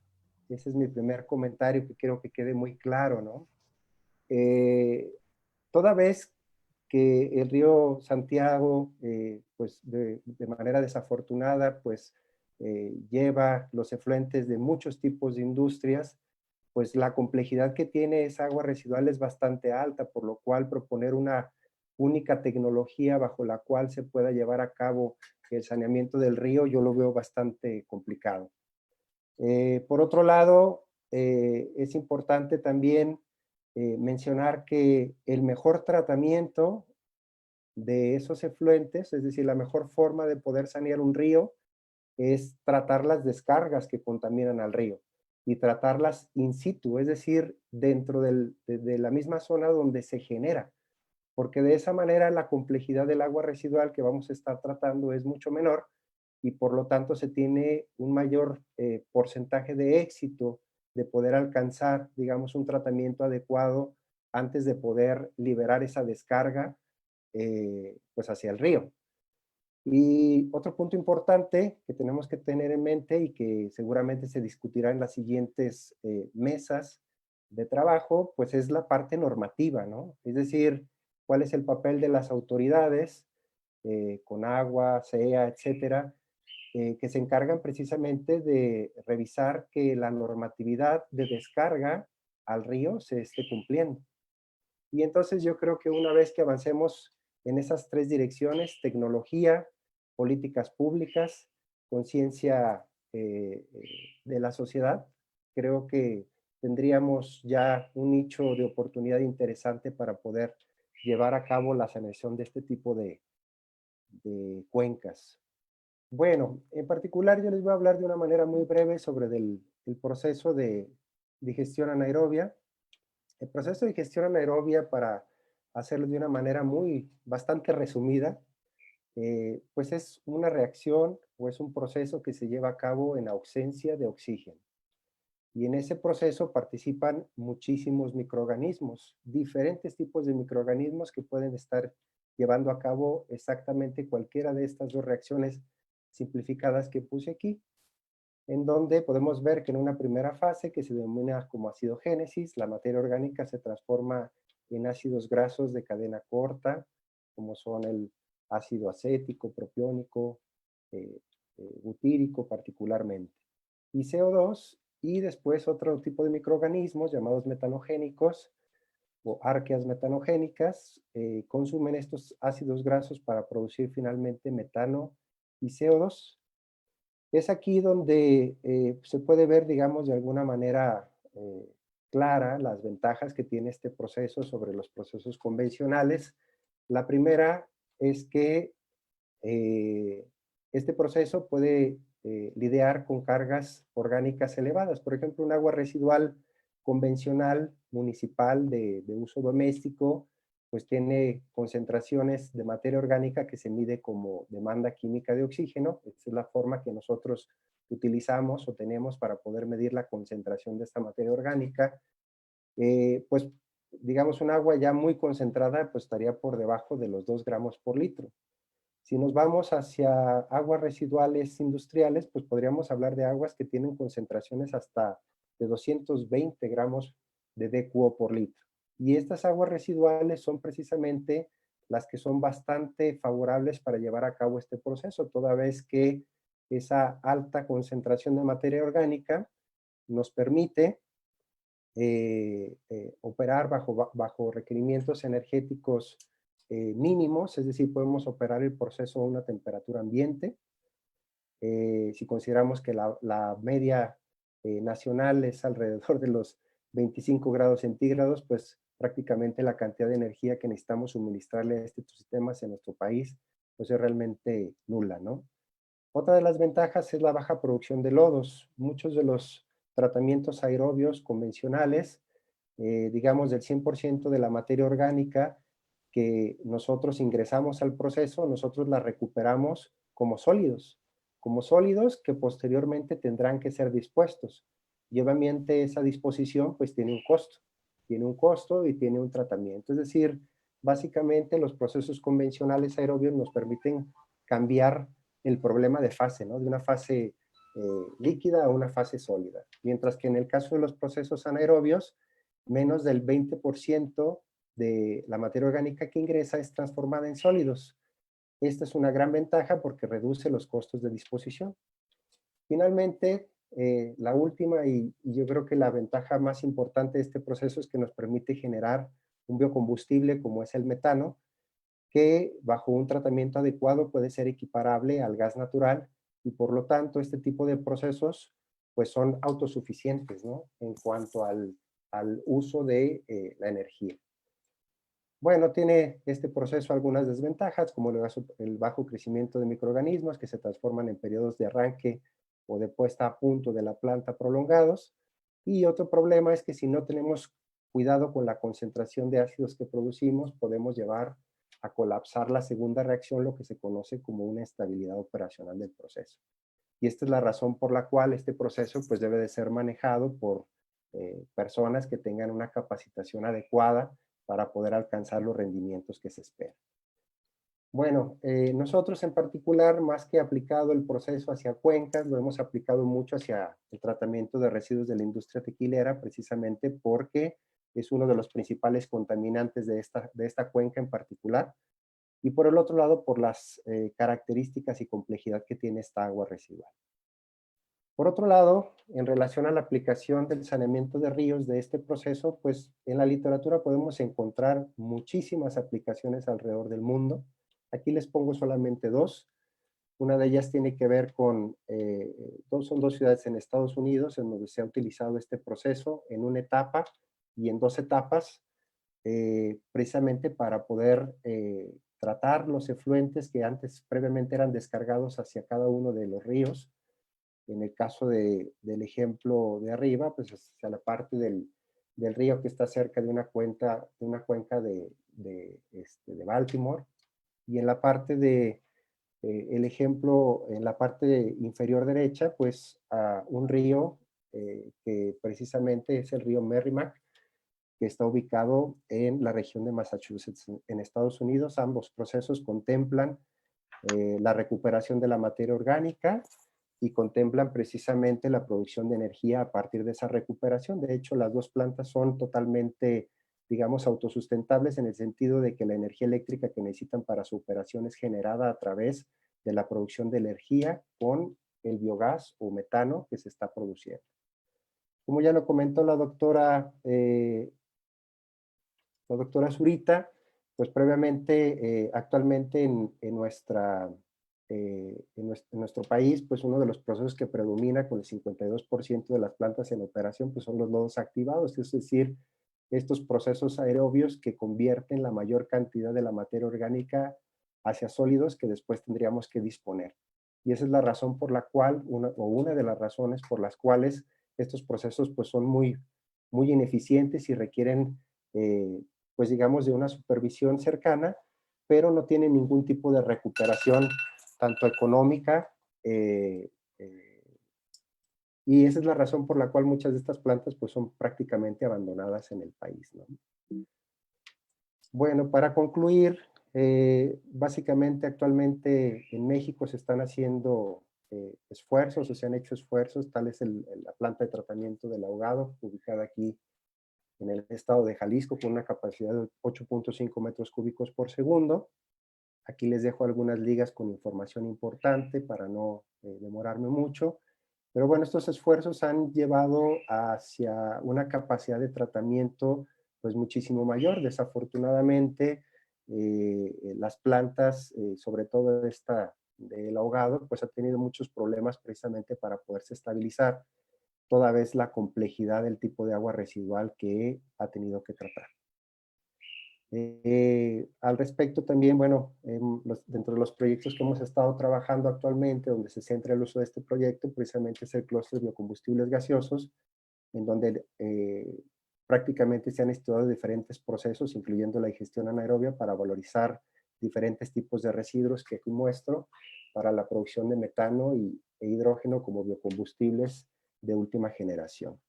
Ese es mi primer comentario que quiero que quede muy claro, ¿no? Eh, Toda vez que el río Santiago, pues de manera desafortunada, pues lleva los efluentes de muchos tipos de industrias, pues la complejidad que tiene esa agua residual es bastante alta, por lo cual proponer una única tecnología bajo la cual se pueda llevar a cabo el saneamiento del río, yo lo veo bastante complicado. Por otro lado, es importante también mencionar que el mejor tratamiento de esos efluentes, es decir, la mejor forma de poder sanear un río es tratar las descargas que contaminan al río y tratarlas in situ, es decir, dentro de la misma zona donde se genera, porque de esa manera la complejidad del agua residual que vamos a estar tratando es mucho menor y por lo tanto se tiene un mayor porcentaje de éxito de poder alcanzar, digamos, un tratamiento adecuado antes de poder liberar esa descarga pues hacia el río. Y otro punto importante que tenemos que tener en mente y que seguramente se discutirá en las siguientes mesas de trabajo, pues es la parte normativa, ¿no? Es decir, cuál es el papel de las autoridades, CONAGUA, SEA, etcétera, que se encargan precisamente de revisar que la normatividad de descarga al río se esté cumpliendo. Y entonces yo creo que una vez que avancemos en esas tres direcciones, tecnología, políticas públicas, conciencia de la sociedad, creo que tendríamos ya un nicho de oportunidad interesante para poder llevar a cabo la saneación de este tipo de cuencas. Bueno, en particular yo les voy a hablar de una manera muy breve sobre el proceso de digestión anaerobia. El proceso de digestión anaerobia, para hacerlo de una manera bastante resumida, pues es una reacción o es un proceso que se lleva a cabo en ausencia de oxígeno. Y en ese proceso participan muchísimos microorganismos, diferentes tipos de microorganismos que pueden estar llevando a cabo exactamente cualquiera de estas dos reacciones simplificadas que puse aquí, en donde podemos ver que en una primera fase, que se denomina como acidogénesis, la materia orgánica se transforma en ácidos grasos de cadena corta, como son el ácido acético, propiónico, butírico particularmente, y CO2, y después otro tipo de microorganismos llamados metanogénicos, o arqueas metanogénicas, consumen estos ácidos grasos para producir finalmente metano y CO2. Es aquí donde se puede ver, digamos, de alguna manera clara las ventajas que tiene este proceso sobre los procesos convencionales. La primera es que este proceso puede lidiar con cargas orgánicas elevadas. Por ejemplo, un agua residual convencional, municipal, de uso doméstico, pues tiene concentraciones de materia orgánica que se mide como demanda química de oxígeno. Esta es la forma que nosotros utilizamos o tenemos para poder medir la concentración de esta materia orgánica. Pues, digamos, un agua ya muy concentrada, pues estaría por debajo de los 2 gramos por litro. Si nos vamos hacia aguas residuales industriales, pues podríamos hablar de aguas que tienen concentraciones hasta de 220 gramos de DQO por litro. Y estas aguas residuales son precisamente las que son bastante favorables para llevar a cabo este proceso, toda vez que esa alta concentración de materia orgánica nos permite operar bajo requerimientos energéticos mínimos, es decir, podemos operar el proceso a una temperatura ambiente. Si consideramos que la media nacional es alrededor de los 25 grados centígrados, pues prácticamente la cantidad de energía que necesitamos suministrarle a estos sistemas en nuestro país, pues es realmente nula, ¿no? Otra de las ventajas es la baja producción de lodos. Muchos de los tratamientos aerobios convencionales, digamos del 100% de la materia orgánica que nosotros ingresamos al proceso, nosotros la recuperamos como sólidos que posteriormente tendrán que ser dispuestos. Y obviamente esa disposición pues tiene un costo y tiene un tratamiento. Es decir, básicamente los procesos convencionales aerobios nos permiten cambiar el problema de fase, ¿no? De una fase líquida a una fase sólida. Mientras que en el caso de los procesos anaerobios, menos del 20% de la materia orgánica que ingresa es transformada en sólidos. Esta es una gran ventaja porque reduce los costos de disposición. Finalmente, la última y yo creo que la ventaja más importante de este proceso es que nos permite generar un biocombustible como es el metano, que bajo un tratamiento adecuado puede ser equiparable al gas natural y por lo tanto este tipo de procesos pues son autosuficientes, ¿no? En cuanto al uso de la energía. Bueno, tiene este proceso algunas desventajas, como el bajo crecimiento de microorganismos que se transforman en periodos de arranque o de puesta a punto de la planta prolongados. Y otro problema es que si no tenemos cuidado con la concentración de ácidos que producimos, podemos llevar a colapsar la segunda reacción, lo que se conoce como una estabilidad operacional del proceso. Y esta es la razón por la cual este proceso pues debe de ser manejado por personas que tengan una capacitación adecuada para poder alcanzar los rendimientos que se esperan. Bueno, nosotros en particular, más que aplicado el proceso hacia cuencas, lo hemos aplicado mucho hacia el tratamiento de residuos de la industria tequilera, precisamente porque es uno de los principales contaminantes de esta cuenca en particular, y por el otro lado, por las características y complejidad que tiene esta agua residual. Por otro lado, en relación a la aplicación del saneamiento de ríos de este proceso, pues en la literatura podemos encontrar muchísimas aplicaciones alrededor del mundo. Aquí les pongo solamente dos. Una de ellas tiene que ver con, son dos ciudades en Estados Unidos en donde se ha utilizado este proceso en una etapa y en dos etapas, precisamente para poder tratar los efluentes que antes previamente eran descargados hacia cada uno de los ríos. En el caso del ejemplo de arriba, pues hacia la parte del río que está cerca de una cuenca de Baltimore. Y en la parte el ejemplo, en la parte inferior derecha, pues a un río que precisamente es el río Merrimack, que está ubicado en la región de Massachusetts, en Estados Unidos. Ambos procesos contemplan la recuperación de la materia orgánica y contemplan precisamente la producción de energía a partir de esa recuperación. De hecho, las dos plantas son totalmente, digamos, autosustentables en el sentido de que la energía eléctrica que necesitan para su operación es generada a través de la producción de energía con el biogás o metano que se está produciendo. Como ya lo comentó la doctora Zurita, pues previamente, actualmente en nuestro país, pues uno de los procesos que predomina con el 52% de las plantas en operación, pues son los lodos activados, es decir, estos procesos aerobios que convierten la mayor cantidad de la materia orgánica hacia sólidos que después tendríamos que disponer. Y esa es la razón por la cual, una de las razones por las cuales estos procesos pues son muy ineficientes y requieren, pues digamos, de una supervisión cercana, pero no tienen ningún tipo de recuperación tanto económica, y esa es la razón por la cual muchas de estas plantas pues son prácticamente abandonadas en el país, ¿no? Bueno, para concluir, Básicamente actualmente en México se están haciendo esfuerzos, o se han hecho esfuerzos, tal es la planta de tratamiento del ahogado, ubicada aquí en el estado de Jalisco, con una capacidad de 8.5 metros cúbicos por segundo. Aquí les dejo algunas ligas con información importante para no demorarme mucho. Pero bueno, estos esfuerzos han llevado hacia una capacidad de tratamiento pues muchísimo mayor. Desafortunadamente, las plantas, sobre todo esta del ahogado, pues ha tenido muchos problemas precisamente para poderse estabilizar, toda vez la complejidad del tipo de agua residual que ha tenido que tratar. Al respecto también, bueno, dentro de los proyectos que hemos estado trabajando actualmente, donde se centra el uso de este proyecto, precisamente es el clúster de biocombustibles gaseosos, en donde prácticamente se han estudiado diferentes procesos, incluyendo la digestión anaerobia, para valorizar diferentes tipos de residuos que aquí muestro para la producción de metano e hidrógeno como biocombustibles de última generación.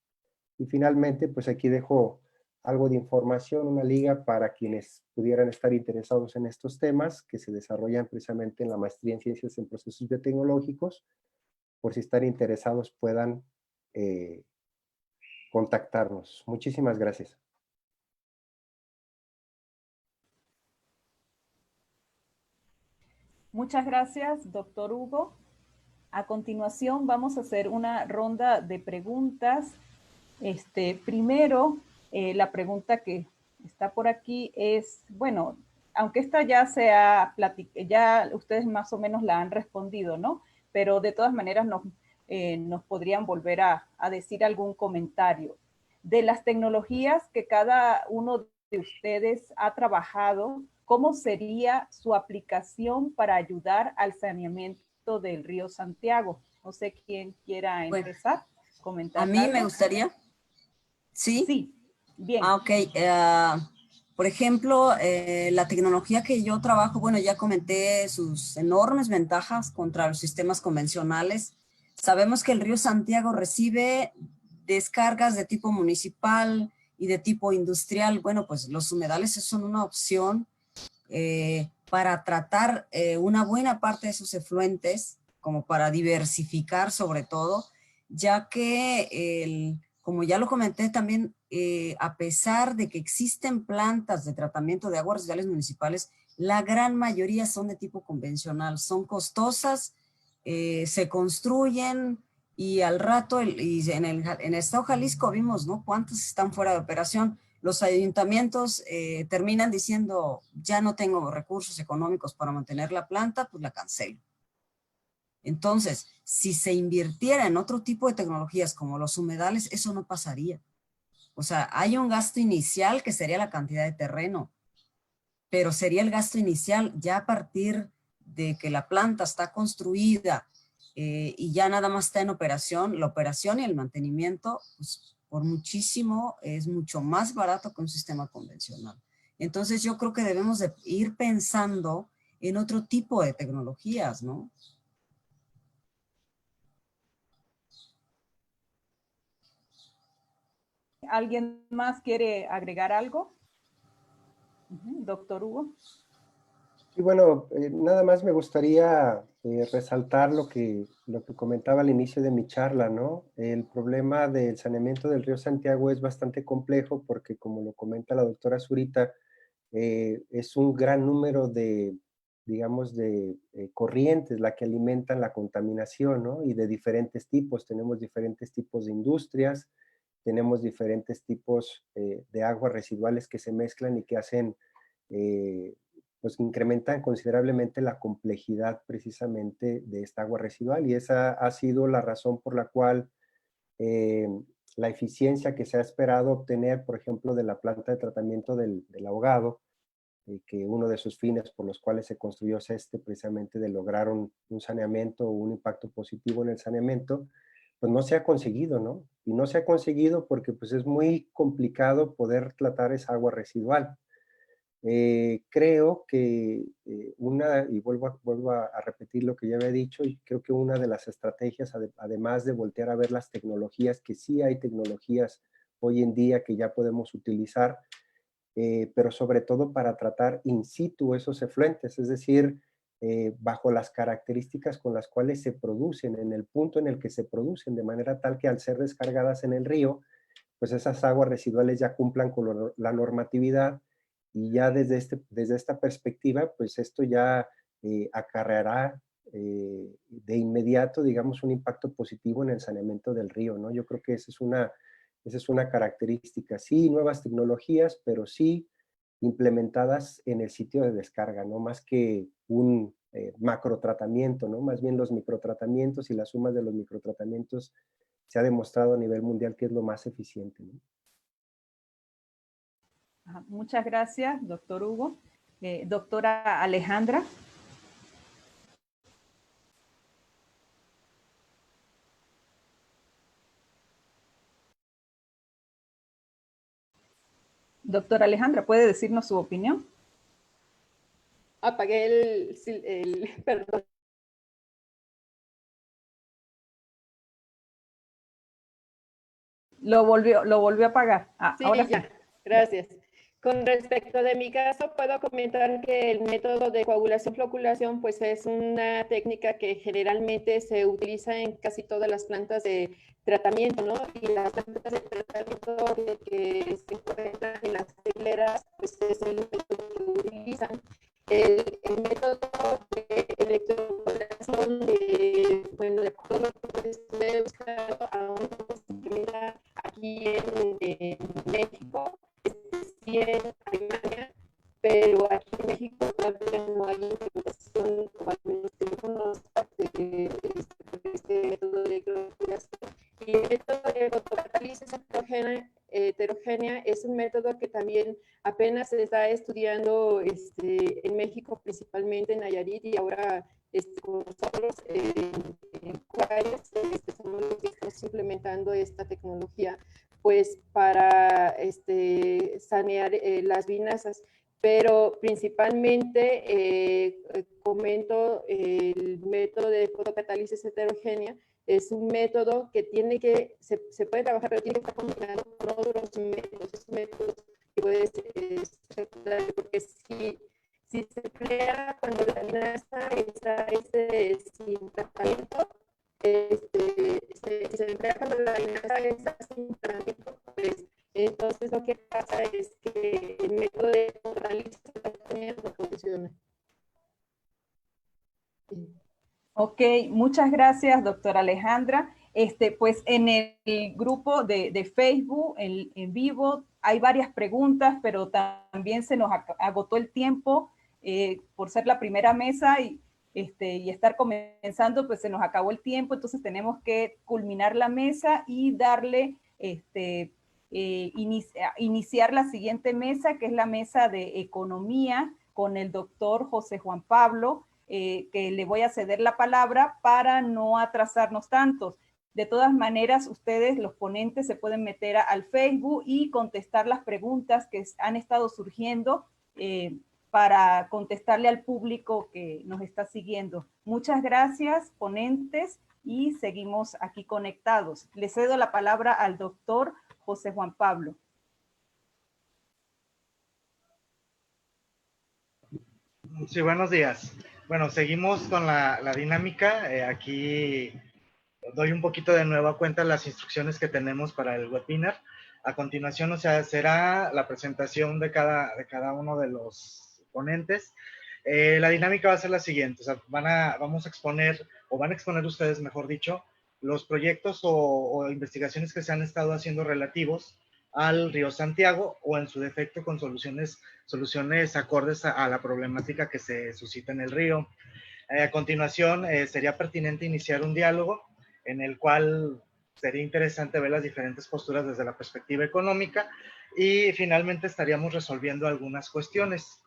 Y finalmente, pues aquí dejo algo de información, una liga para quienes pudieran estar interesados en estos temas que se desarrollan precisamente en la maestría en Ciencias en Procesos Biotecnológicos. Por si están interesados puedan contactarnos. Muchísimas gracias.
Muchas gracias, doctor Hugo. A continuación vamos a hacer una ronda de preguntas. Primero, la pregunta que está por aquí es, bueno, aunque esta ya ya ustedes más o menos la han respondido, ¿no? Pero de todas maneras nos podrían volver a decir algún comentario. De las tecnologías que cada uno de ustedes ha trabajado, ¿cómo sería su aplicación para ayudar al saneamiento del río Santiago? No sé quién quiera empezar, comentar.
A mí
algo.
me gustaría, ¿sí?
Sí, bien.
Ok. Por ejemplo, la tecnología que yo trabajo, bueno, ya comenté sus enormes ventajas contra los sistemas convencionales. Sabemos que el río Santiago recibe descargas de tipo municipal y de tipo industrial. Bueno, pues los humedales son una opción para tratar una buena parte de esos efluentes, como para diversificar sobre todo, ya que, como ya lo comenté también, a pesar de que existen plantas de tratamiento de aguas residuales municipales, la gran mayoría son de tipo convencional, son costosas, se construyen y al rato, en el estado de Jalisco vimos, ¿no?, cuántas están fuera de operación. Los ayuntamientos terminan diciendo, ya no tengo recursos económicos para mantener la planta, pues la cancelo. Entonces, si se invirtiera en otro tipo de tecnologías como los humedales, eso no pasaría. O sea, hay un gasto inicial que sería la cantidad de terreno, pero sería el gasto inicial ya a partir de que la planta está construida y ya nada más está en operación. La operación y el mantenimiento, pues por muchísimo, es mucho más barato que un sistema convencional. Entonces yo creo que debemos de ir pensando en otro tipo de tecnologías, ¿no?
¿Alguien más quiere agregar algo? Doctor Hugo.
Y bueno, nada más me gustaría resaltar lo que comentaba al inicio de mi charla, ¿no? El problema del saneamiento del río Santiago es bastante complejo porque, como lo comenta la doctora Zurita, es un gran número de, digamos, de corrientes la que alimentan la contaminación, ¿no? Y de diferentes tipos. Tenemos diferentes tipos de industrias, tenemos diferentes tipos de aguas residuales que se mezclan y que hacen, pues incrementan considerablemente la complejidad precisamente de esta agua residual. Y esa ha sido la razón por la cual la eficiencia que se ha esperado obtener, por ejemplo, de la planta de tratamiento del ahogado, que uno de sus fines por los cuales se construyó es precisamente de lograr un saneamiento o un impacto positivo en el saneamiento, pues no se ha conseguido, ¿no? Y no se ha conseguido porque pues es muy complicado poder tratar esa agua residual. Creo que y vuelvo a repetir lo que ya había dicho, y creo que una de las estrategias, además de voltear a ver las tecnologías, que sí hay tecnologías hoy en día que ya podemos utilizar, pero sobre todo para tratar in situ esos efluentes, es decir, bajo las características con las cuales se producen, en el punto en el que se producen, de manera tal que al ser descargadas en el río, pues esas aguas residuales ya cumplan con la normatividad, y ya desde esta perspectiva, pues esto ya acarreará de inmediato, digamos, un impacto positivo en el saneamiento del río, ¿no? Yo creo que esa es una característica. Sí, nuevas tecnologías, pero sí implementadas en el sitio de descarga, ¿no? Más que un macrotratamiento, ¿no? Más bien los microtratamientos y las sumas de los microtratamientos se ha demostrado a nivel mundial que es lo más eficiente, ¿no?
Muchas gracias, doctor Hugo. Doctora Alejandra. Doctora Alejandra, ¿puede decirnos su opinión?
Apagué perdón.
Lo volvió a apagar.
Sí,
Ahora
ya,
sí.
gracias. Con respecto de mi caso, puedo comentar que el método de coagulación-floculación pues es una técnica que generalmente se utiliza en casi todas las plantas de tratamiento, ¿no? Y las plantas de tratamiento que se encuentran en las hileras, pues es el método que utilizan. El método de electrocoagulación, bueno, de acuerdo a lo que estuve buscando, aún no se implementa aquí en México, sí en Alemania, pero aquí en México todavía no hay implementación, o al menos que yo conozca, de este método de electrocoagulación. Y el método de fotocatálisis heterogénea es un método que también apenas se está estudiando en México, principalmente en Nayarit, y ahora con nosotros en Juárez, somos los que estamos implementando esta tecnología pues para sanear las vinazas, pero principalmente comento el método de fotocatálisis heterogénea. Es un método que se puede trabajar, pero tiene que estar combinado con otros métodos que puede ser, porque si se emplea cuando la vinaza está sin tratamiento, se emplea cuando la vinaza está sin tratamiento, pues entonces lo que pasa es que el método de análisis no funciona.
Ok, muchas gracias, doctora Alejandra. Pues en el grupo de Facebook, en vivo, hay varias preguntas, pero también se nos agotó el tiempo por ser la primera mesa y estar comenzando, pues se nos acabó el tiempo, entonces tenemos que culminar la mesa y darle, iniciar la siguiente mesa, que es la mesa de economía, con el doctor José Juan Pablo, que le voy a ceder la palabra para no atrasarnos tantos. De todas maneras, ustedes, los ponentes, se pueden meter al Facebook y contestar las preguntas que han estado surgiendo para contestarle al público que nos está siguiendo. Muchas gracias, ponentes, y seguimos aquí conectados. Le cedo la palabra al doctor José Juan Pablo.
Sí, buenos días. Bueno, seguimos con la dinámica. Aquí doy un poquito de nueva cuenta las instrucciones que tenemos para el webinar. A continuación, o sea, será la presentación de cada uno de los ponentes. La dinámica va a ser la siguiente. O sea, vamos a exponer, o van a exponer ustedes, mejor dicho, los proyectos o investigaciones que se han estado haciendo relativos al río Santiago, o en su defecto con soluciones acordes a la problemática que se suscita en el río. A continuación, sería pertinente iniciar un diálogo en el cual sería interesante ver las diferentes posturas desde la perspectiva económica, y finalmente estaríamos resolviendo algunas cuestiones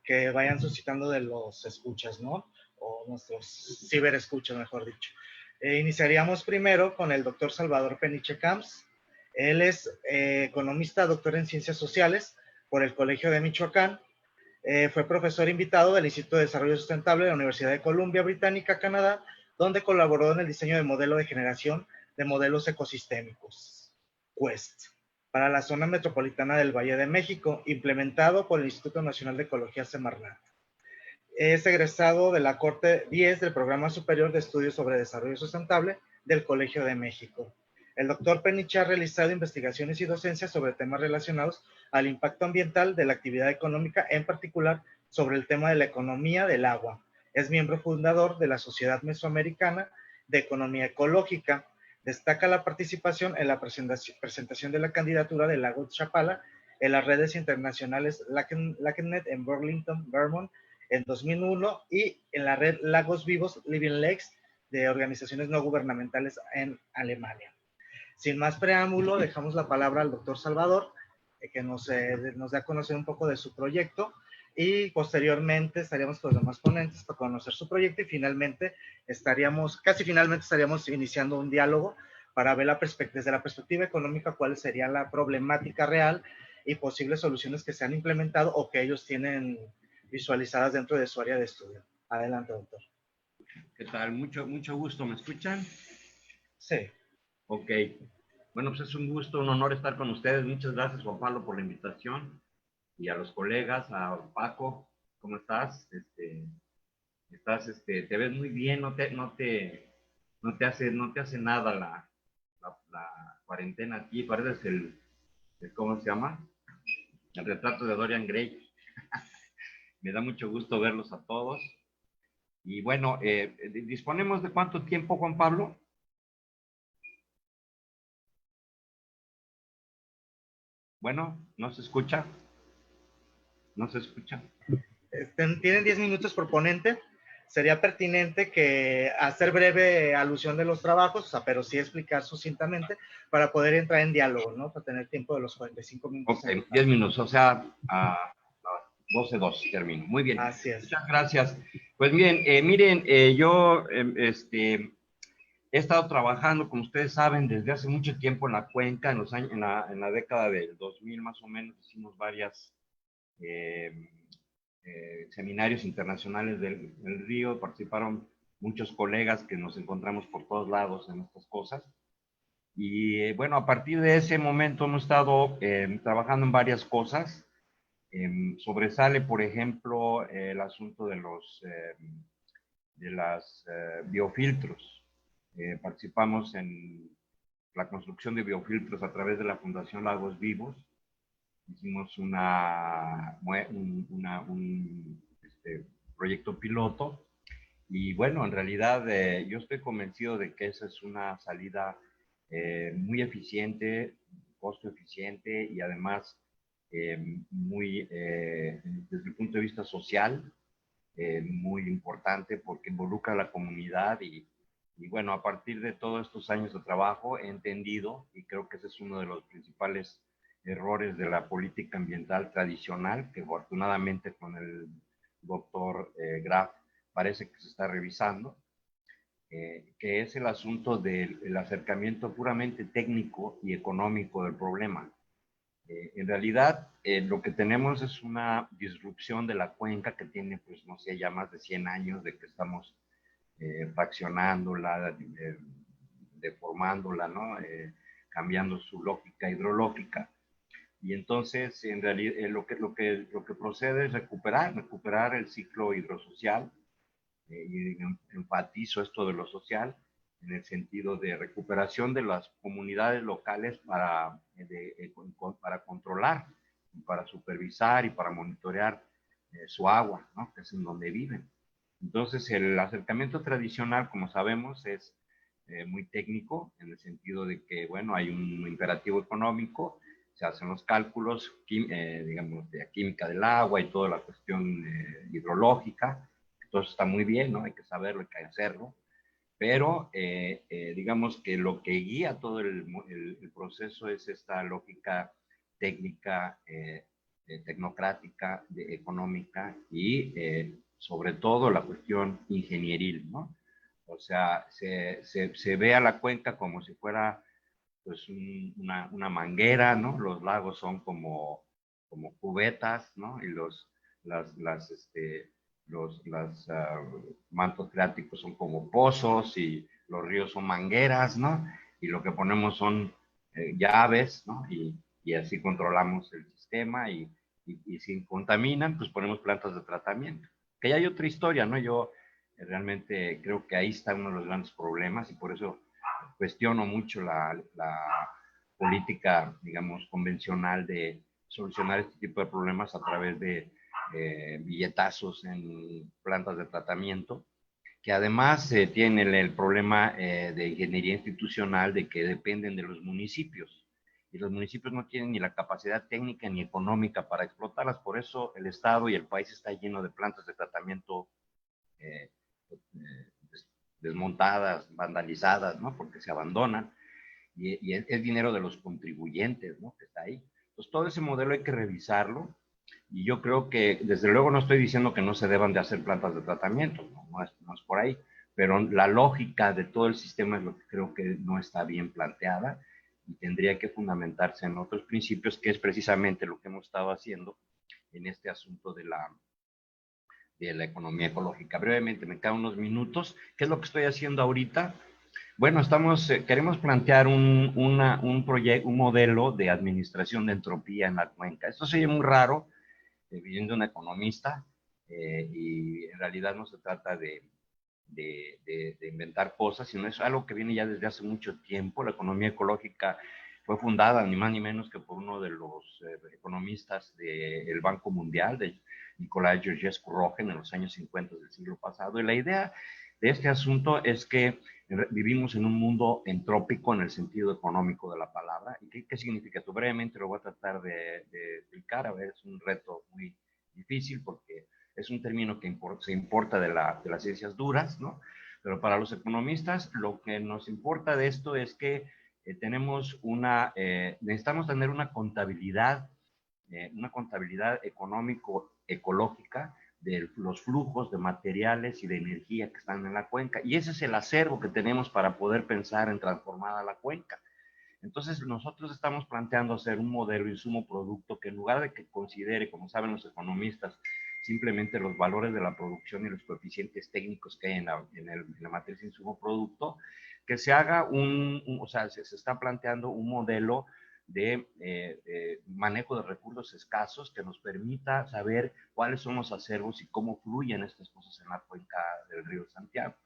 que vayan suscitando de los escuchas, ¿no? O nuestros ciberescuchas, mejor dicho. Iniciaríamos primero con el doctor Salvador Peniche Camps. Él es economista, doctor en Ciencias Sociales por el Colegio de Michoacán. Fue profesor invitado del Instituto de Desarrollo Sustentable de la Universidad de Columbia Británica, Canadá, donde colaboró en el diseño de modelo de generación de modelos ecosistémicos, QUEST. para la zona metropolitana del Valle de México, implementado por el Instituto Nacional de Ecología Semarnat. Es egresado de la Corte 10 del Programa Superior de Estudios sobre Desarrollo Sustentable del Colegio de México. El doctor Peniche ha realizado investigaciones y docencias sobre temas relacionados al impacto ambiental de la actividad económica, en particular sobre el tema de la economía del agua. Es miembro fundador de la Sociedad Mesoamericana de Economía Ecológica. Destaca la participación en la presentación de la candidatura del lago Chapala en las redes internacionales LakeNet en Burlington, Vermont, en 2001, y en la red Lagos Vivos, Living Lakes, de organizaciones no gubernamentales en Alemania. Sin más preámbulo, dejamos la palabra al doctor Salvador, que nos dé a conocer un poco de su proyecto, y posteriormente estaríamos con los demás ponentes para conocer su proyecto, y finalmente casi finalmente estaríamos iniciando un diálogo para ver desde la perspectiva económica cuál sería la problemática real y posibles soluciones que se han implementado o que ellos tienen visualizadas dentro de su área de estudio. Adelante, doctor.
¿Qué tal? Mucho gusto. ¿Me escuchan?
Sí.
Ok. Bueno, pues es un gusto, un honor estar con ustedes. Muchas gracias, Juan Pablo, por la invitación. Y a los colegas, a Paco, ¿cómo estás? Te ves muy bien, no te hace nada la cuarentena aquí. Pareces ¿cómo se llama? El retrato de Dorian Gray. Me da mucho gusto verlos a todos. Y bueno, ¿disponemos de cuánto tiempo, Juan Pablo? Bueno, ¿no se escucha? ¿No se escucha?
Tienen 10 minutos por ponente. Sería pertinente que hacer breve alusión de los trabajos, o sea, pero sí explicar sucintamente para poder entrar en diálogo, ¿no? Para tener tiempo de los 45 minutos.
Ok, 10 minutos, o sea, a 12:02 termino. Muy bien.
Así es.
Muchas gracias. Pues bien, miren, yo he estado trabajando, como ustedes saben, desde hace mucho tiempo en la cuenca, en la década del 2000 más o menos, hicimos varias seminarios internacionales del río, participaron muchos colegas que nos encontramos por todos lados en estas cosas. Y bueno, a partir de ese momento hemos estado trabajando en varias cosas. Sobresale, por ejemplo, el asunto de los biofiltros. Participamos en la construcción de biofiltros a través de la Fundación Lagos Vivos. Hicimos un proyecto piloto, y bueno, en realidad yo estoy convencido de que esa es una salida muy eficiente, costo eficiente, y además desde el punto de vista social, muy importante porque involucra a la comunidad. Y bueno, a partir de todos estos años de trabajo he entendido, y creo que ese es uno de los principales errores de la política ambiental tradicional, que afortunadamente con el doctor Graf parece que se está revisando, que es el asunto del acercamiento puramente técnico y económico del problema. En realidad, lo que tenemos es una disrupción de la cuenca que tiene, pues, no sé, ya más de 100 años de que estamos fraccionándola, deformándola, ¿no? Cambiando su lógica hidrológica. Y entonces, en realidad, lo que procede es recuperar el ciclo hidrosocial, y enfatizo esto de lo social, en el sentido de recuperación de las comunidades locales para controlar, para supervisar y para monitorear su agua, ¿no? Que es en donde viven. Entonces, el acercamiento tradicional, como sabemos, es muy técnico, en el sentido de que, bueno, hay un imperativo económico, se hacen los cálculos, digamos, de la química del agua y toda la cuestión hidrológica. Entonces está muy bien, ¿no? Hay que saberlo, hay que hacerlo. Pero digamos que lo que guía todo el proceso es esta lógica técnica, tecnocrática, económica, y sobre todo la cuestión ingenieril, ¿no? O sea, se ve a la cuenca como si fuera, pues, una manguera, ¿no? Los lagos son como cubetas, ¿no? Y los mantos freáticos son como pozos, y los ríos son mangueras, ¿no? Y lo que ponemos son llaves, ¿no? Y y así controlamos el sistema y si contaminan, pues ponemos plantas de tratamiento. Que ya hay otra historia, ¿no? Yo realmente creo que ahí está uno de los grandes problemas y por eso cuestiono mucho la política, digamos, convencional de solucionar este tipo de problemas a través de billetazos en plantas de tratamiento, que además tienen el problema de ingeniería institucional de que dependen de los municipios. Y los municipios no tienen ni la capacidad técnica ni económica para explotarlas. Por eso el Estado y el país está lleno de plantas de tratamiento desmontadas, vandalizadas, ¿no? Porque se abandonan. Y es dinero de los contribuyentes, ¿no? Que está ahí. Entonces, todo ese modelo hay que revisarlo. Y yo creo que, desde luego, no estoy diciendo que no se deban de hacer plantas de tratamiento, no es por ahí, pero la lógica de todo el sistema es lo que creo que no está bien planteada y tendría que fundamentarse en otros principios, que es precisamente lo que hemos estado haciendo en este asunto de la economía ecológica. Brevemente, me quedan unos minutos. ¿Qué es lo que estoy haciendo ahorita? Bueno, queremos plantear un modelo de administración de entropía en la cuenca. Esto se oye muy raro, viniendo de un economista, y en realidad no se trata de inventar cosas, sino es algo que viene ya desde hace mucho tiempo. La economía ecológica fue fundada ni más ni menos que por uno de los economistas del Banco Mundial, de Nicolás Georgescu-Roegen, en los años 50 del siglo pasado. Y la idea de este asunto es que vivimos en un mundo entrópico en el sentido económico de la palabra. ¿Y qué significa esto? Brevemente lo voy a tratar de explicar. A ver, es un reto muy difícil porque es un término que se importa de las ciencias duras, ¿no? Pero para los economistas lo que nos importa de esto es que necesitamos tener una contabilidad económico-ecológica de los flujos de materiales y de energía que están en la cuenca. Y ese es el acervo que tenemos para poder pensar en transformar a la cuenca. Entonces, nosotros estamos planteando hacer un modelo insumo-producto que en lugar de que considere, como saben los economistas, simplemente los valores de la producción y los coeficientes técnicos que hay en la matriz insumo-producto, que se haga se está planteando un modelo de manejo de recursos escasos que nos permita saber cuáles son los acervos y cómo fluyen estas cosas en la cuenca del río Santiago.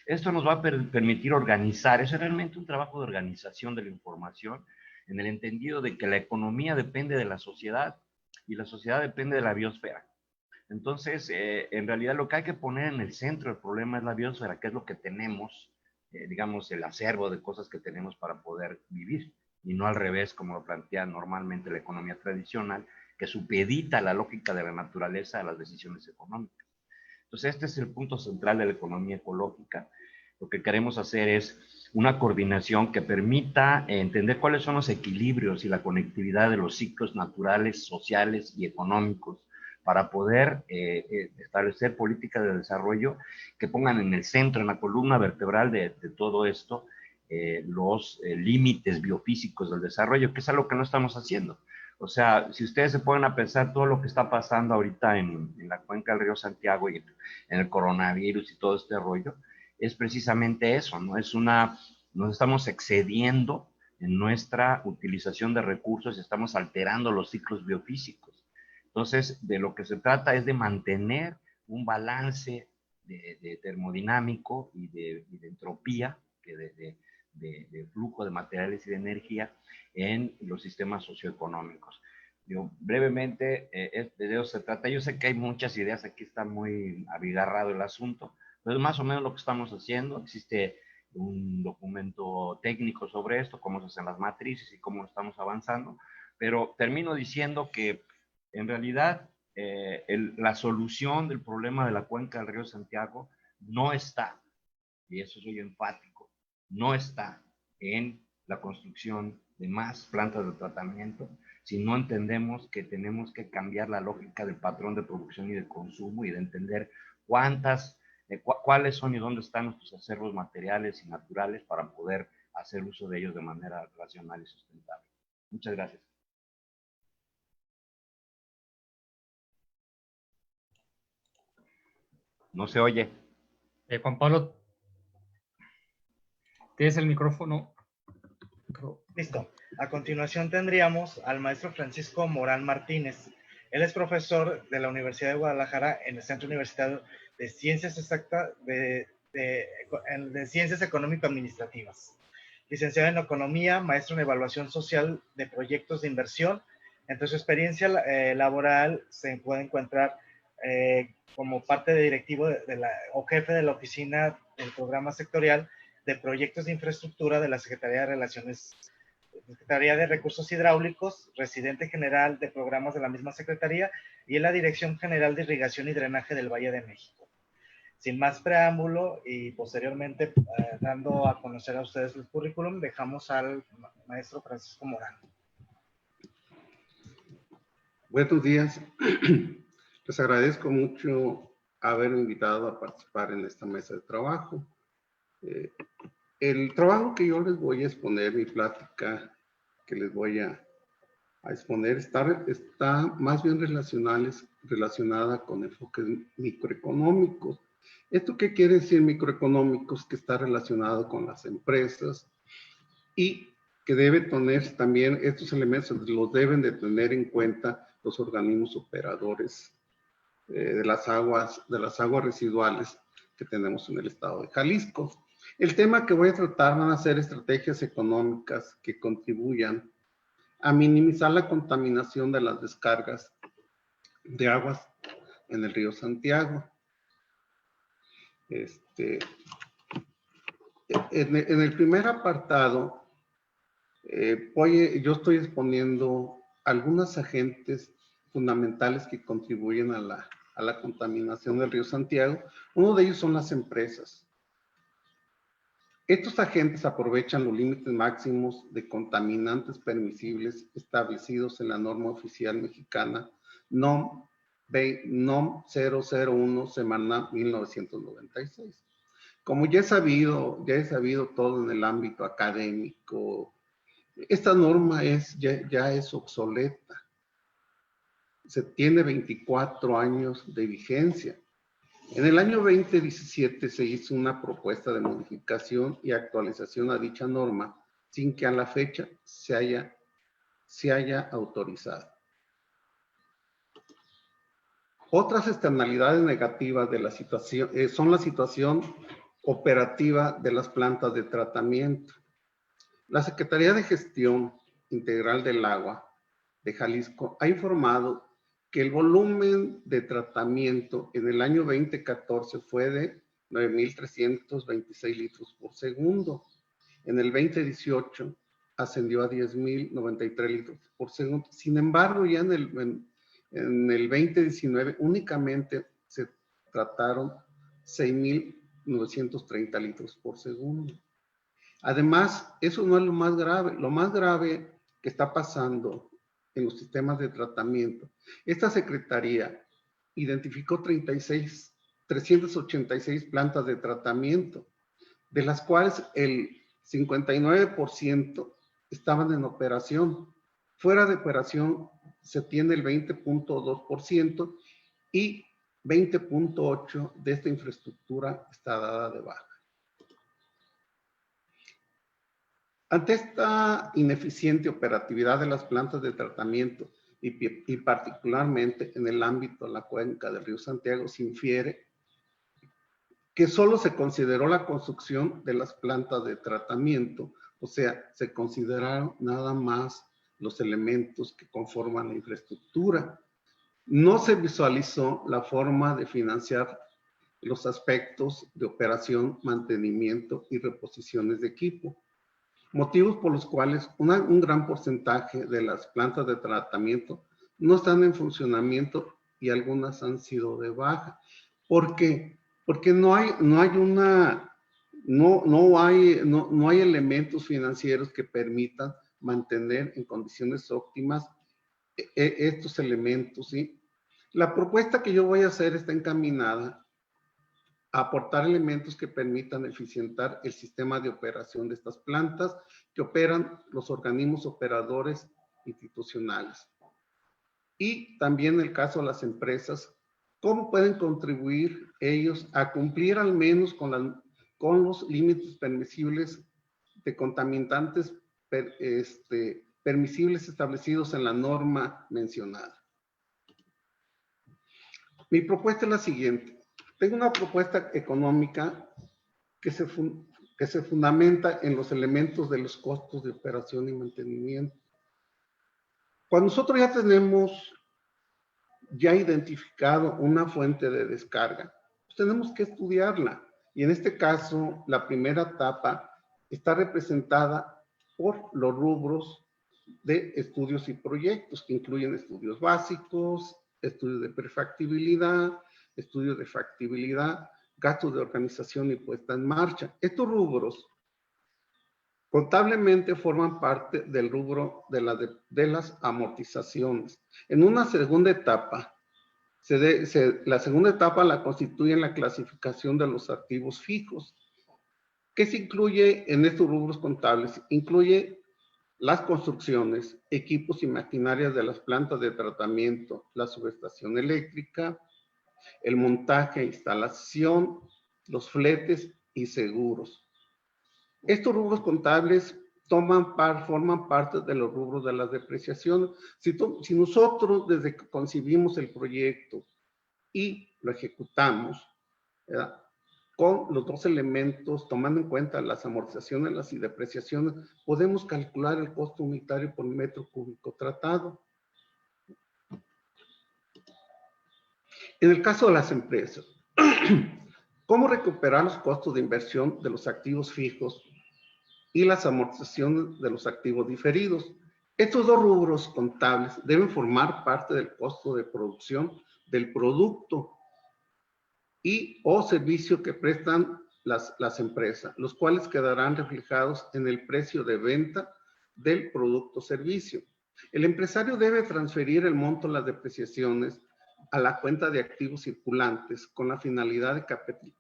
Esto nos va a permitir organizar, es realmente un trabajo de organización de la información, en el entendido de que la economía depende de la sociedad y la sociedad depende de la biosfera. Entonces, en realidad lo que hay que poner en el centro del problema es la biosfera, que es lo que tenemos, digamos, el acervo de cosas que tenemos para poder vivir, y no al revés, como lo plantea normalmente la economía tradicional, que supedita la lógica de la naturaleza a las decisiones económicas. Entonces, este es el punto central de la economía ecológica. Lo que queremos hacer es una coordinación que permita entender cuáles son los equilibrios y la conectividad de los ciclos naturales, sociales y económicos para poder establecer políticas de desarrollo que pongan en el centro, en la columna vertebral de todo esto, los límites biofísicos del desarrollo, que es algo que no estamos haciendo. O sea, si ustedes se ponen a pensar todo lo que está pasando ahorita en la cuenca del río Santiago y en el coronavirus y todo este rollo, es precisamente eso, ¿no? Nos estamos excediendo en nuestra utilización de recursos y estamos alterando los ciclos biofísicos. Entonces, de lo que se trata es de mantener un balance de termodinámico y de entropía, de flujo de materiales y de energía en los sistemas socioeconómicos. Brevemente, de eso se trata. Yo sé que hay muchas ideas, aquí está muy abigarrado el asunto, pero es más o menos lo que estamos haciendo. Existe un documento técnico sobre esto, cómo se hacen las matrices y cómo estamos avanzando, pero termino diciendo que en realidad la solución del problema de la cuenca del río Santiago no está, y eso soy enfático, no está en la construcción de más plantas de tratamiento, si no entendemos que tenemos que cambiar la lógica del patrón de producción y de consumo y de entender cuáles son y dónde están nuestros acervos materiales y naturales para poder hacer uso de ellos de manera racional y sustentable. Muchas gracias. No se oye.
Juan Pablo, tienes el micrófono.
Listo. A continuación tendríamos al maestro Francisco Morán Martínez. Él es profesor de la Universidad de Guadalajara en el Centro Universitario de Ciencias Exactas de Ciencias Económico-Administrativas. Licenciado en Economía, maestro en Evaluación Social de Proyectos de Inversión. Entre su experiencia laboral se puede encontrar como parte de directivo o jefe de la oficina del programa sectorial de proyectos de infraestructura de la Secretaría de Recursos Hidráulicos, residente general de programas de la misma Secretaría y en la Dirección General de Irrigación y Drenaje del Valle de México. Sin más preámbulo y posteriormente dando a conocer a ustedes el currículum, dejamos al maestro Francisco Morán.
Buenos días. Les agradezco mucho haberme invitado a participar en esta mesa de trabajo. El trabajo que yo les voy a exponer, mi plática que les voy a exponer, está más bien relacionada con enfoques microeconómicos. ¿Esto qué quiere decir microeconómicos? Que está relacionado con las empresas y que debe tener también estos elementos, los deben de tener en cuenta los organismos operadores de las aguas residuales que tenemos en el estado de Jalisco. El tema que voy a tratar van a ser estrategias económicas que contribuyan a minimizar la contaminación de las descargas de aguas en el río Santiago. En el primer apartado, yo estoy exponiendo algunos agentes fundamentales que contribuyen a la contaminación del río Santiago. Uno de ellos son las empresas. Estos agentes aprovechan los límites máximos de contaminantes permisibles establecidos en la norma oficial mexicana NOM 001 semana 1996. Como ya he sabido todo en el ámbito académico, esta norma ya es obsoleta. Se tiene 24 años de vigencia. En el año 2017 se hizo una propuesta de modificación y actualización a dicha norma sin que a la fecha se haya autorizado. Otras externalidades negativas de la situación son la situación operativa de las plantas de tratamiento. La Secretaría de Gestión Integral del Agua de Jalisco ha informado que el volumen de tratamiento en el año 2014 fue de 9,326 litros por segundo. En el 2018 ascendió a 10,093 litros por segundo. Sin embargo, ya en el 2019 únicamente se trataron 6,930 litros por segundo. Además, eso no es lo más grave. Lo más grave que está pasando en los sistemas de tratamiento. Esta secretaría identificó 386 plantas de tratamiento, de las cuales el 59% estaban en operación. Fuera de operación se tiene el 20,2% y 20,8% de esta infraestructura está dada de baja. Ante esta ineficiente operatividad de las plantas de tratamiento y particularmente en el ámbito de la cuenca del río Santiago, se infiere que solo se consideró la construcción de las plantas de tratamiento, o sea, se consideraron nada más los elementos que conforman la infraestructura. No se visualizó la forma de financiar los aspectos de operación, mantenimiento y reposiciones de equipo. Motivos por los cuales un gran porcentaje de las plantas de tratamiento no están en funcionamiento y algunas han sido de baja. ¿Por qué? Porque no hay elementos financieros que permitan mantener en condiciones óptimas estos elementos, ¿sí? La propuesta que yo voy a hacer está encaminada a aportar elementos que permitan eficientar el sistema de operación de estas plantas que operan los organismos operadores institucionales. Y también en el caso de las empresas, ¿cómo pueden contribuir ellos a cumplir al menos con los límites permisibles de contaminantes permisibles establecidos en la norma mencionada. Mi propuesta es la siguiente. Tengo una propuesta económica que se fundamenta en los elementos de los costos de operación y mantenimiento. Cuando nosotros ya tenemos identificado una fuente de descarga, pues tenemos que estudiarla. Y en este caso, la primera etapa está representada por los rubros de estudios y proyectos, que incluyen estudios básicos, estudios de prefactibilidad, estudios de factibilidad, gastos de organización y puesta en marcha. Estos rubros contablemente forman parte del rubro de las amortizaciones. En una segunda etapa, la segunda etapa la constituye la clasificación de los activos fijos. ¿Qué se incluye en estos rubros contables? Incluye las construcciones, equipos y maquinarias de las plantas de tratamiento, la subestación eléctrica, el montaje e instalación, los fletes y seguros. Estos rubros contables forman parte de los rubros de las depreciaciones. Si nosotros desde que concibimos el proyecto y lo ejecutamos, ¿verdad?, con los dos elementos, tomando en cuenta las amortizaciones y depreciaciones, podemos calcular el costo unitario por metro cúbico tratado. En el caso de las empresas, ¿cómo recuperar los costos de inversión de los activos fijos y las amortizaciones de los activos diferidos? Estos dos rubros contables deben formar parte del costo de producción del producto y o servicio que prestan las empresas, los cuales quedarán reflejados en el precio de venta del producto o servicio. El empresario debe transferir el monto de las depreciaciones a la cuenta de activos circulantes con la finalidad de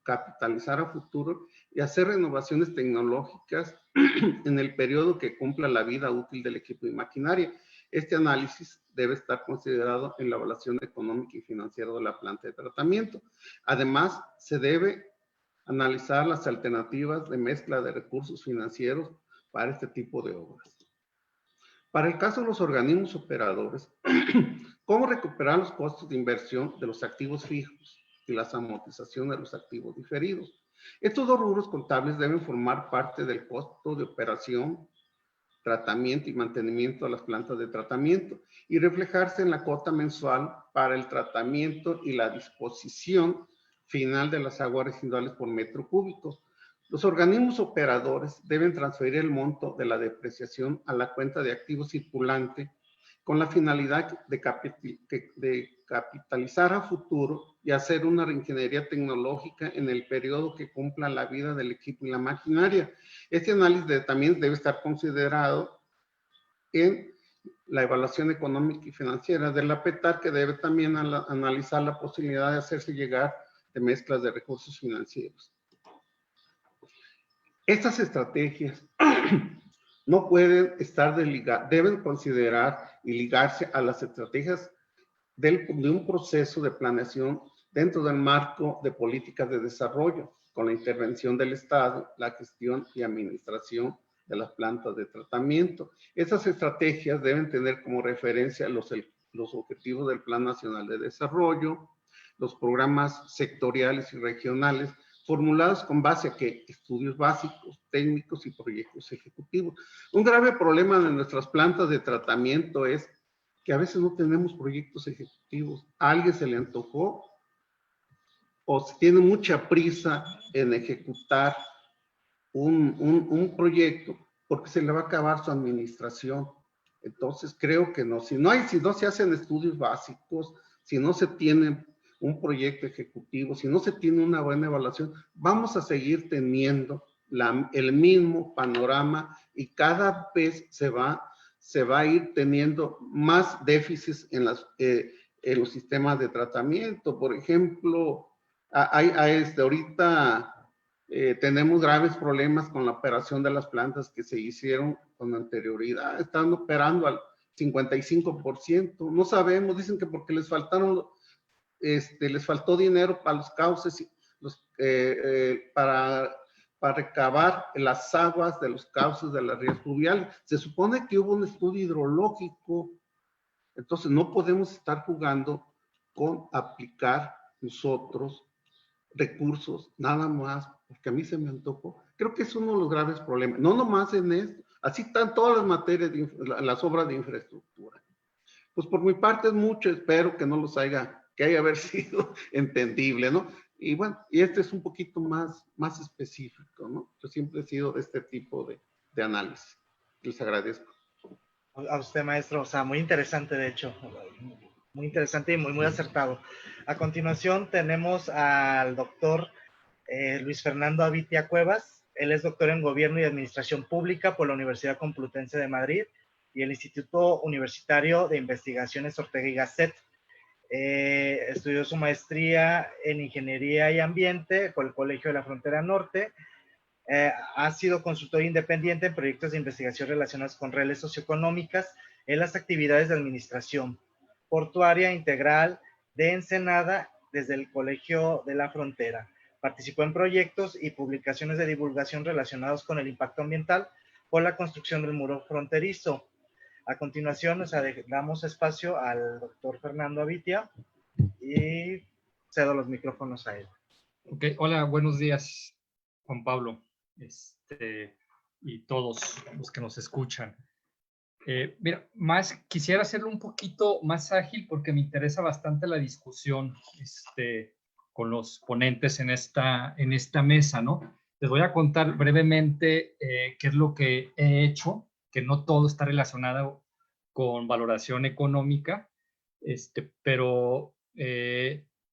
capitalizar a futuro y hacer renovaciones tecnológicas en el periodo que cumpla la vida útil del equipo y maquinaria. Este análisis debe estar considerado en la evaluación económica y financiera de la planta de tratamiento. Además, se debe analizar las alternativas de mezcla de recursos financieros para este tipo de obras. Para el caso de los organismos operadores, ¿cómo recuperar los costos de inversión de los activos fijos y las amortizaciones de los activos diferidos? Estos dos rubros contables deben formar parte del costo de operación, tratamiento y mantenimiento de las plantas de tratamiento y reflejarse en la cuota mensual para el tratamiento y la disposición final de las aguas residuales por metro cúbico. Los organismos operadores deben transferir el monto de la depreciación a la cuenta de activos circulante con la finalidad de capitalizar a futuro y hacer una reingeniería tecnológica en el periodo que cumpla la vida del equipo y la maquinaria. Este análisis también debe estar considerado en la evaluación económica y financiera de la PETAR, que debe también analizar la posibilidad de hacerse llegar de mezclas de recursos financieros. Estas estrategias no pueden estar deben considerar y ligarse a las estrategias de un proceso de planeación dentro del marco de políticas de desarrollo, con la intervención del Estado, la gestión y administración de las plantas de tratamiento. Esas estrategias deben tener como referencia los objetivos del Plan Nacional de Desarrollo, los programas sectoriales y regionales, formulados con base a que estudios básicos, técnicos y proyectos ejecutivos. Un grave problema de nuestras plantas de tratamiento es que a veces no tenemos proyectos ejecutivos. A alguien se le antojó o se tiene mucha prisa en ejecutar un proyecto porque se le va a acabar su administración. Entonces creo que no. Si no se hacen estudios básicos, si no se tiene un proyecto ejecutivo, si no se tiene una buena evaluación, vamos a seguir teniendo el mismo panorama y cada vez se va a ir teniendo más déficits en los sistemas de tratamiento. Por ejemplo, ahorita tenemos graves problemas con la operación de las plantas que se hicieron con anterioridad. Están operando al 55%. No sabemos, dicen que porque les faltó dinero para los cauces, para para recabar las aguas de los cauces de las rías fluviales. Se supone que hubo un estudio hidrológico, entonces no podemos estar jugando con aplicar nosotros recursos, nada más, porque a mí se me antojó. Creo que es uno de los graves problemas, no nomás en esto, así están todas las materias, las obras de infraestructura. Pues por mi parte es mucho, espero que no los haya, que haya haber sido entendible, ¿no? Y bueno, y este es un poquito más específico, ¿no? Yo siempre he sido de este tipo de análisis. Les agradezco.
A usted, maestro, o sea, muy interesante, de hecho, muy interesante y muy acertado. A continuación tenemos al doctor Luis Fernando Avitia Cuevas. Él es doctor en Gobierno y Administración Pública por la Universidad Complutense de Madrid y el Instituto Universitario de Investigaciones Ortega y Gasset. Estudió su maestría en Ingeniería y Ambiente por el Colegio de la Frontera Norte. Ha sido consultor independiente en proyectos de investigación relacionados con redes socioeconómicas en las actividades de administración portuaria integral de Ensenada desde el Colegio de la Frontera. Participó en proyectos y publicaciones de divulgación relacionados con el impacto ambiental por la construcción del muro fronterizo. A continuación, damos espacio al doctor Fernando Avitia y cedo los micrófonos a él.
Ok, hola, buenos días, Juan Pablo, y todos los que nos escuchan. Mira, quisiera hacerlo un poquito más ágil porque me interesa bastante la discusión con los ponentes en esta mesa, ¿no? Les voy a contar brevemente qué es lo que he hecho, que no todo está relacionado con valoración económica, pero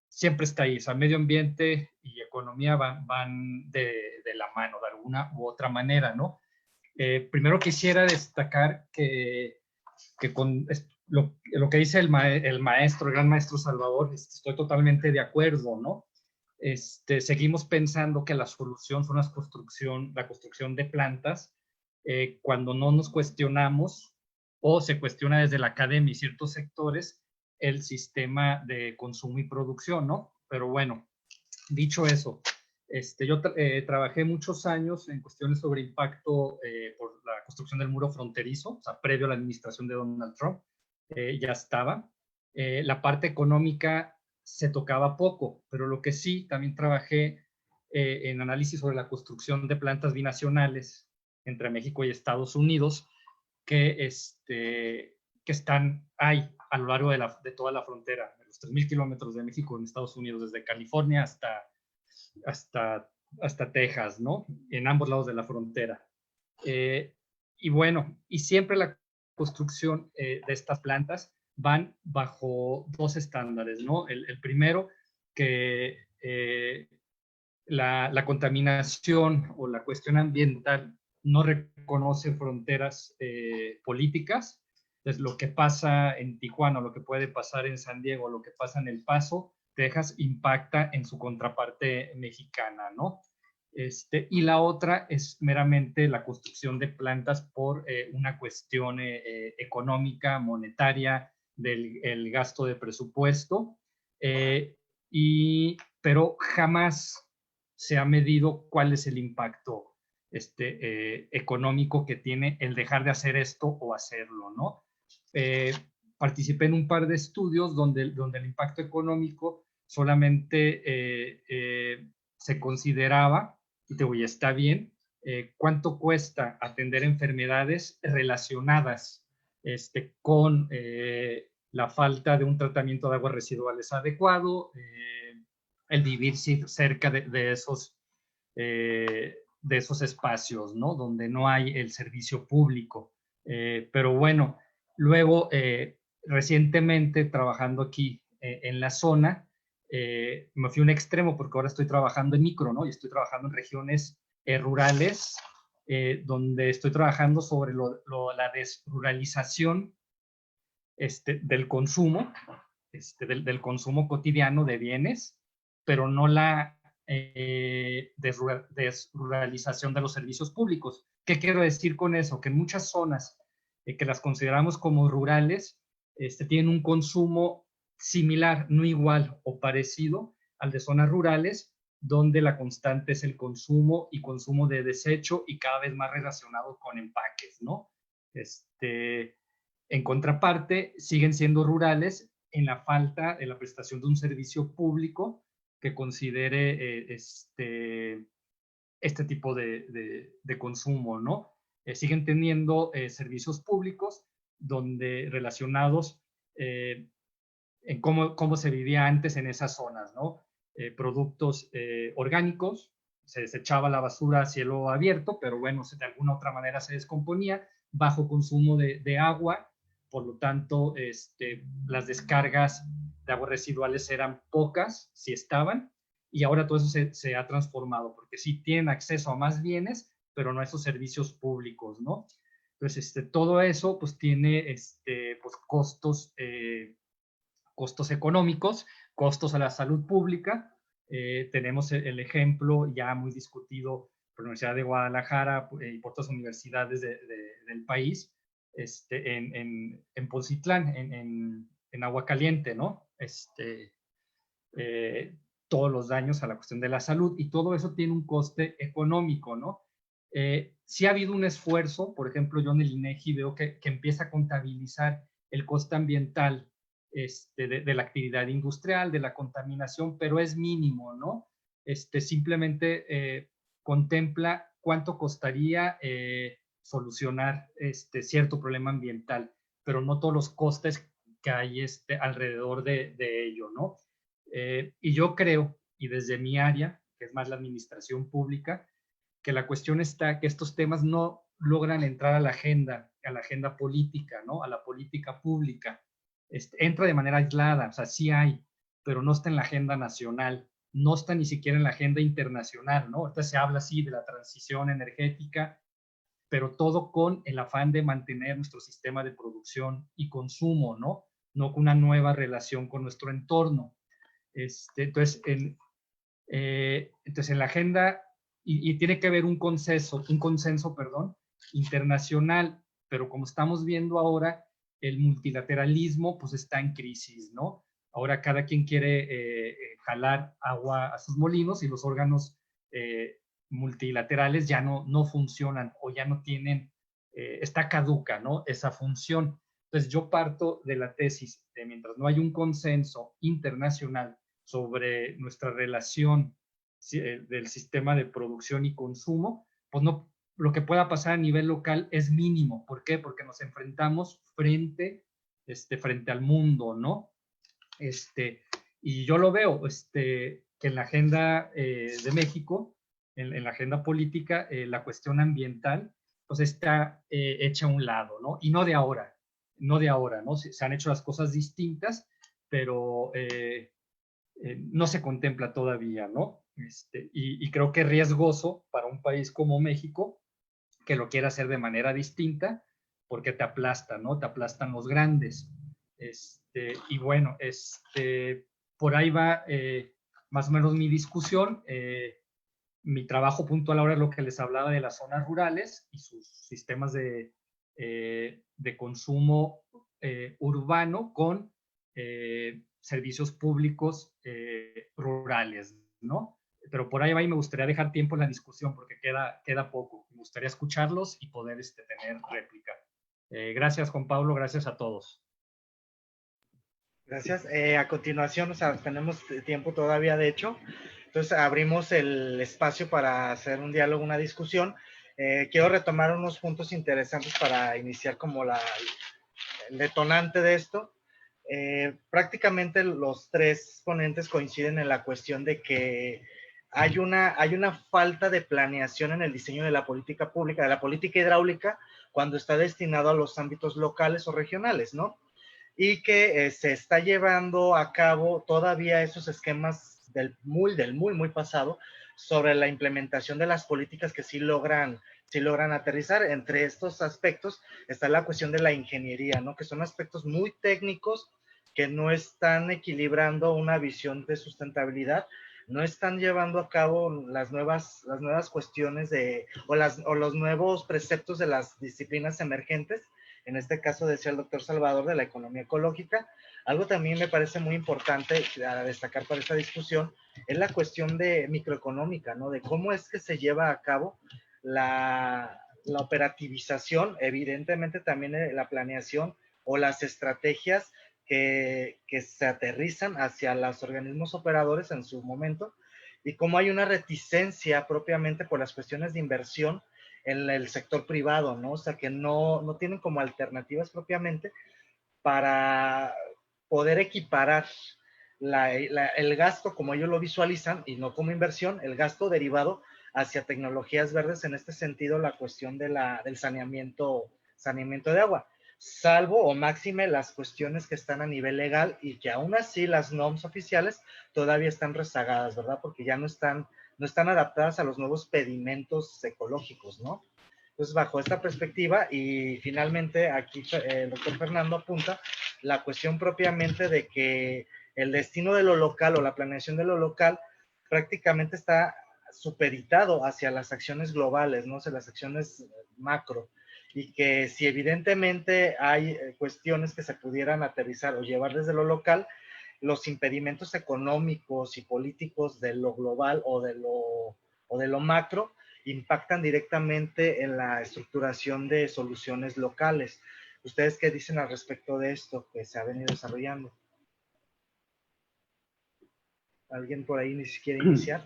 siempre está ahí. O sea, medio ambiente y economía van de la mano de alguna u otra manera, ¿no? Primero quisiera destacar que con lo que dice el maestro, el gran maestro Salvador, estoy totalmente de acuerdo, ¿no? Seguimos pensando que la solución son la construcción de plantas cuando no nos cuestionamos o se cuestiona desde la academia y ciertos sectores el sistema de consumo y producción, ¿no? Pero bueno, dicho eso, yo trabajé muchos años en cuestiones sobre impacto por la construcción del muro fronterizo, o sea, previo a la administración de Donald Trump, ya estaba. La parte económica se tocaba poco, pero lo que sí, también trabajé en análisis sobre la construcción de plantas binacionales entre México y Estados Unidos, que están ahí a lo largo de toda la frontera, de los 3,000 kilómetros de México en Estados Unidos, desde California hasta Texas, ¿no? En ambos lados de la frontera. Y bueno, y siempre la construcción de estas plantas van bajo dos estándares, ¿no? El primero, que la contaminación o la cuestión ambiental no reconoce fronteras políticas. Entonces, lo que pasa en Tijuana, lo que puede pasar en San Diego, lo que pasa en El Paso, Texas, impacta en su contraparte mexicana, ¿no? Y la otra es meramente la construcción de plantas por una cuestión económica, monetaria, del gasto de presupuesto, pero jamás se ha medido cuál es el impacto económico que tiene el dejar de hacer esto o hacerlo, ¿no? Participé en un par de estudios donde el impacto económico solamente se consideraba, y te voy, está bien, cuánto cuesta atender enfermedades relacionadas con la falta de un tratamiento de aguas residuales adecuado, el vivir cerca de esos espacios, ¿no? Donde no hay el servicio público. Pero bueno, luego, recientemente, trabajando aquí en la zona, me fui a un extremo porque ahora estoy trabajando en micro, ¿no? Y estoy trabajando en regiones rurales, donde estoy trabajando sobre la desruralización del consumo, del consumo cotidiano de bienes, pero no la desruralización de los servicios públicos. ¿Qué quiero decir con eso? Que en muchas zonas que las consideramos como rurales, tienen un consumo similar, no igual o parecido al de zonas rurales, donde la constante es el consumo y consumo de desecho y cada vez más relacionado con empaques, ¿no? En contraparte, siguen siendo rurales en la falta de la prestación de un servicio público que considere este tipo de consumo, ¿no? Siguen teniendo servicios públicos donde relacionados en cómo se vivía antes en esas zonas, ¿no? Productos orgánicos, se desechaba la basura a cielo abierto, pero bueno, de alguna otra manera se descomponía, bajo consumo de agua, por lo tanto, las descargas de aguas residuales eran pocas, si estaban, y ahora todo eso se ha transformado, porque sí tienen acceso a más bienes, pero no a esos servicios públicos, ¿no? Entonces, todo eso, pues, tiene, pues, costos económicos, costos a la salud pública. Tenemos el ejemplo ya muy discutido por la Universidad de Guadalajara y por otras universidades del país, en Poncitlán, en Aguascalientes, ¿no? Todos los daños a la cuestión de la salud, y todo eso tiene un coste económico, ¿no? Sí ha habido un esfuerzo, por ejemplo, yo en el INEGI veo que empieza a contabilizar el coste ambiental de la actividad industrial, de la contaminación, pero es mínimo, ¿no? Simplemente contempla cuánto costaría solucionar cierto problema ambiental, pero no todos los costes que hay alrededor de ello, ¿no? Y yo creo, y desde mi área, que es más la administración pública, que la cuestión está que estos temas no logran entrar a la agenda política, ¿no? A la política pública. Entra de manera aislada, o sea, sí hay, pero no está en la agenda nacional, no está ni siquiera en la agenda internacional, ¿no? Ahorita se habla así de la transición energética, pero todo con el afán de mantener nuestro sistema de producción y consumo, ¿no? No con una nueva relación con nuestro entorno. Entonces, en la agenda, y tiene que haber un consenso, internacional, pero como estamos viendo ahora, el multilateralismo pues está en crisis, ¿no? Ahora cada quien quiere jalar agua a sus molinos y los órganos multilaterales ya no funcionan o ya no tienen, está caduca, ¿no? Esa función. Entonces yo parto de la tesis de mientras no hay un consenso internacional sobre nuestra relación del sistema de producción y consumo, pues no, lo que pueda pasar a nivel local es mínimo. ¿Por qué? Porque nos enfrentamos frente al mundo, ¿no? Y yo lo veo, que en la agenda de México, en la agenda política, la cuestión ambiental, pues está hecha a un lado, ¿no? Y no de ahora, ¿no? Se han hecho las cosas distintas, pero no se contempla todavía, ¿no? Y creo que es riesgoso para un país como México que lo quiera hacer de manera distinta, porque te aplasta, ¿no? Te aplastan los grandes. Y bueno, por ahí va más o menos mi discusión. Mi trabajo puntual ahora es lo que les hablaba de las zonas rurales y sus sistemas de consumo urbano con servicios públicos rurales, ¿no? Pero por ahí va y me gustaría dejar tiempo en la discusión porque queda poco. Me gustaría escucharlos y poder tener réplica. Gracias, Juan Pablo, gracias a todos.
Gracias. A continuación, o sea, tenemos tiempo todavía, de hecho. Entonces, abrimos el espacio para hacer un diálogo, una discusión. Quiero retomar unos puntos interesantes para iniciar como el detonante de esto. Prácticamente los tres ponentes coinciden en la cuestión de que hay una falta de planeación en el diseño de la política pública, de la política hidráulica, cuando está destinado a los ámbitos locales o regionales, ¿no? Y que se está llevando a cabo todavía esos esquemas del muy pasado sobre la implementación de las políticas que sí logran aterrizar. Entre estos aspectos está la cuestión de la ingeniería, ¿no? Que son aspectos muy técnicos que no están equilibrando una visión de sustentabilidad, no están llevando a cabo las nuevas cuestiones o los nuevos preceptos de las disciplinas emergentes en este caso decía el doctor Salvador, de la economía ecológica. Algo también me parece muy importante a destacar para esta discusión es la cuestión de microeconómica, ¿no? De cómo es que se lleva a cabo la operativización, evidentemente también la planeación o las estrategias que se aterrizan hacia los organismos operadores en su momento, y cómo hay una reticencia propiamente por las cuestiones de inversión en el sector privado, ¿no? O sea, que no tienen como alternativas propiamente para poder equiparar el gasto como ellos lo visualizan y no como inversión, el gasto derivado hacia tecnologías verdes, en este sentido la cuestión del saneamiento de agua, salvo o máxime las cuestiones que están a nivel legal y que aún así las normas oficiales todavía están rezagadas, ¿verdad? Porque ya no están adaptadas a los nuevos pedimentos ecológicos, ¿no? Entonces, bajo esta perspectiva, y finalmente aquí el doctor Fernando apunta la cuestión propiamente de que el destino de lo local o la planeación de lo local prácticamente está supeditado hacia las acciones globales, ¿no? Hacia las acciones macro, y que si evidentemente hay cuestiones que se pudieran aterrizar o llevar desde lo local, los impedimentos económicos y políticos de lo global o de lo macro impactan directamente en la estructuración de soluciones locales. ¿Ustedes qué dicen al respecto de esto que se ha venido desarrollando? ¿Alguien por ahí ni siquiera iniciar?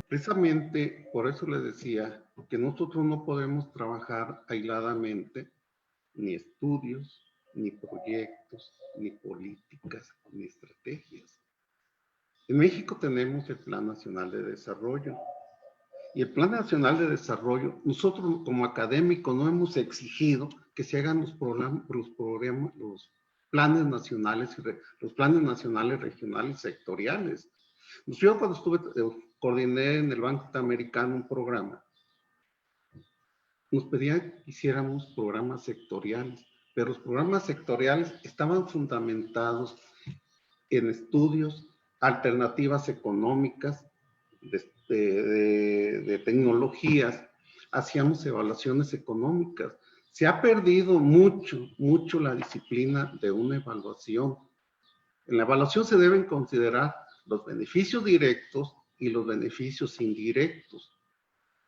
Precisamente por eso les decía que nosotros no podemos trabajar aisladamente, ni estudios, ni proyectos, ni políticas, ni estrategias. En México tenemos el Plan Nacional de Desarrollo. Y el Plan Nacional de Desarrollo, nosotros como académicos no hemos exigido que se hagan los planes nacionales, los planes nacionales, regionales, sectoriales. Yo cuando coordiné en el Banco Interamericano un programa, nos pedían que hiciéramos programas sectoriales, pero los programas sectoriales estaban fundamentados en estudios, alternativas económicas, de tecnologías, hacíamos evaluaciones económicas. Se ha perdido mucho la disciplina de una evaluación. En la evaluación se deben considerar los beneficios directos y los beneficios indirectos.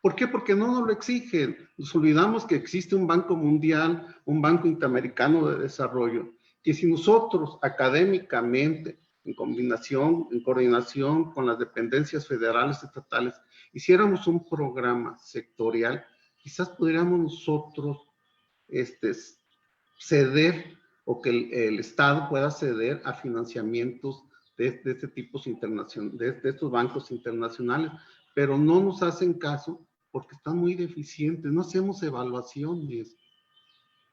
¿Por qué? Porque no nos lo exigen. Nos olvidamos que existe un Banco Mundial, un Banco Interamericano de Desarrollo, que si nosotros académicamente, en coordinación con las dependencias federales, estatales, hiciéramos un programa sectorial, quizás podríamos nosotros ceder o que el Estado pueda ceder a financiamientos de este tipo de estos bancos internacionales, pero no nos hacen caso porque están muy deficientes, no hacemos evaluaciones,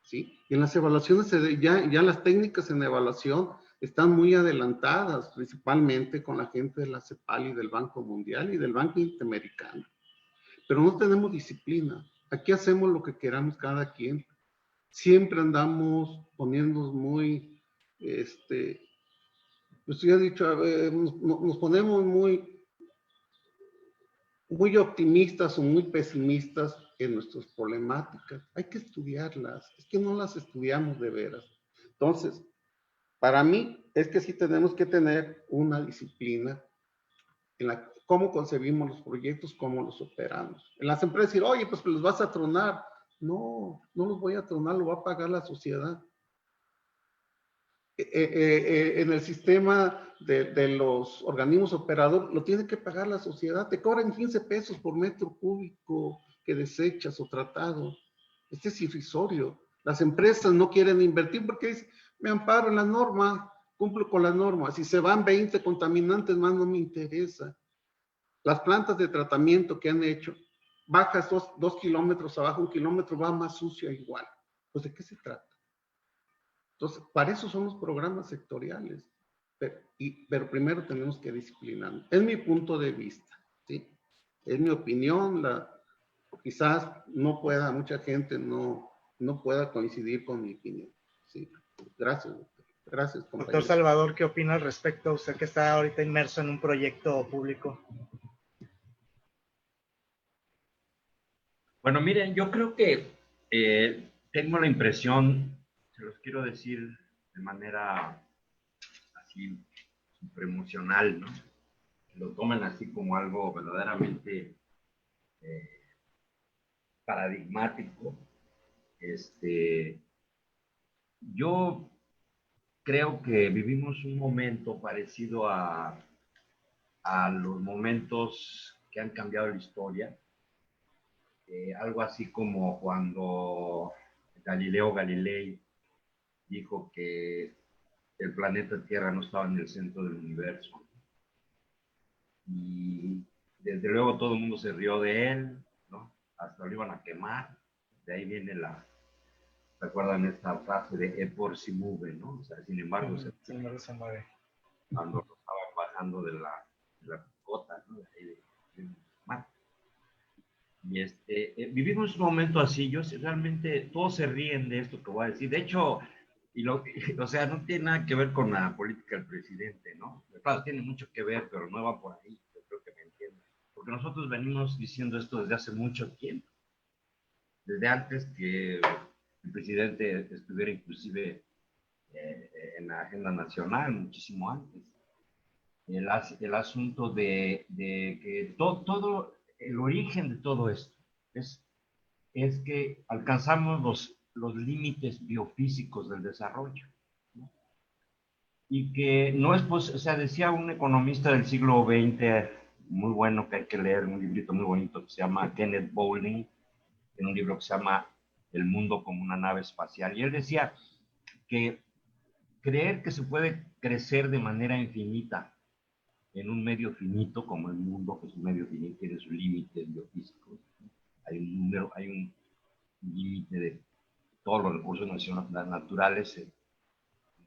¿sí? Y en las evaluaciones, ya las técnicas en evaluación están muy adelantadas, principalmente con la gente de la CEPAL y del Banco Mundial y del Banco Interamericano. Pero no tenemos disciplina. Aquí hacemos lo que queramos cada quien. Siempre andamos poniéndonos muy, pues ya he dicho, nos ponemos muy optimistas o muy pesimistas en nuestras problemáticas. Hay que estudiarlas. Es que no las estudiamos de veras. Entonces, para mí es que sí tenemos que tener una disciplina en cómo concebimos los proyectos, cómo los operamos. En las empresas decir, oye, pues los vas a tronar. No los voy a tronar, lo va a pagar la sociedad. En el sistema de los organismos operadores, lo tiene que pagar la sociedad. Te cobran 15 pesos por metro cúbico que desechas o tratado. Este es irrisorio. Las empresas no quieren invertir porque dicen, me amparo en la norma, cumplo con la norma. Si se van 20 contaminantes más, no me interesa. Las plantas de tratamiento que han hecho, bajas 2 kilómetros abajo, 1 kilómetro va más sucio igual. Pues, ¿de qué se trata? Entonces, para eso son los programas sectoriales. Pero primero tenemos que disciplinarnos. Es mi punto de vista, ¿sí? Es mi opinión. Quizás mucha gente no pueda coincidir con mi opinión. ¿Sí? Gracias, doctor. Gracias, compañero.
Doctor Salvador, ¿qué opina al respecto? Usted que está ahorita inmerso en un proyecto público.
Bueno, miren, yo creo que tengo la impresión, se los quiero decir de manera así super emocional, ¿no? Lo toman así como algo verdaderamente paradigmático. Yo creo que vivimos un momento parecido a los momentos que han cambiado la historia. Algo así como cuando Galileo Galilei dijo que el planeta Tierra no estaba en el centro del universo. Y desde luego todo el mundo se rió de él, ¿no? Hasta lo iban a quemar. De ahí viene ¿recuerdan esta frase de por si mueve, ¿no? O sea, sin embargo,
se mueve.
Cuando lo estaban bajando de la cota, ¿no? De ahí de mar. Y vivimos un momento así, realmente todos se ríen de esto que voy a decir. De hecho, o sea, no tiene nada que ver con la política del presidente, ¿no? Claro, tiene mucho que ver, pero no va por ahí, yo creo que me entienden. Porque nosotros venimos diciendo esto desde hace mucho tiempo. Desde antes que el presidente estuviera inclusive en la agenda nacional, muchísimo antes. El asunto de que todo el origen de todo esto es que alcanzamos los límites biofísicos del desarrollo, ¿no? Y que no es posible, o sea, decía un economista del siglo XX, muy bueno, que hay que leer, un librito muy bonito que se llama Kenneth Boulding, en un libro que se llama El mundo como una nave espacial, y él decía que creer que se puede crecer de manera infinita en un medio finito como el mundo, que es un medio finito, tiene sus límites biofísicos. Hay un número, hay un límite de todos los recursos naturales,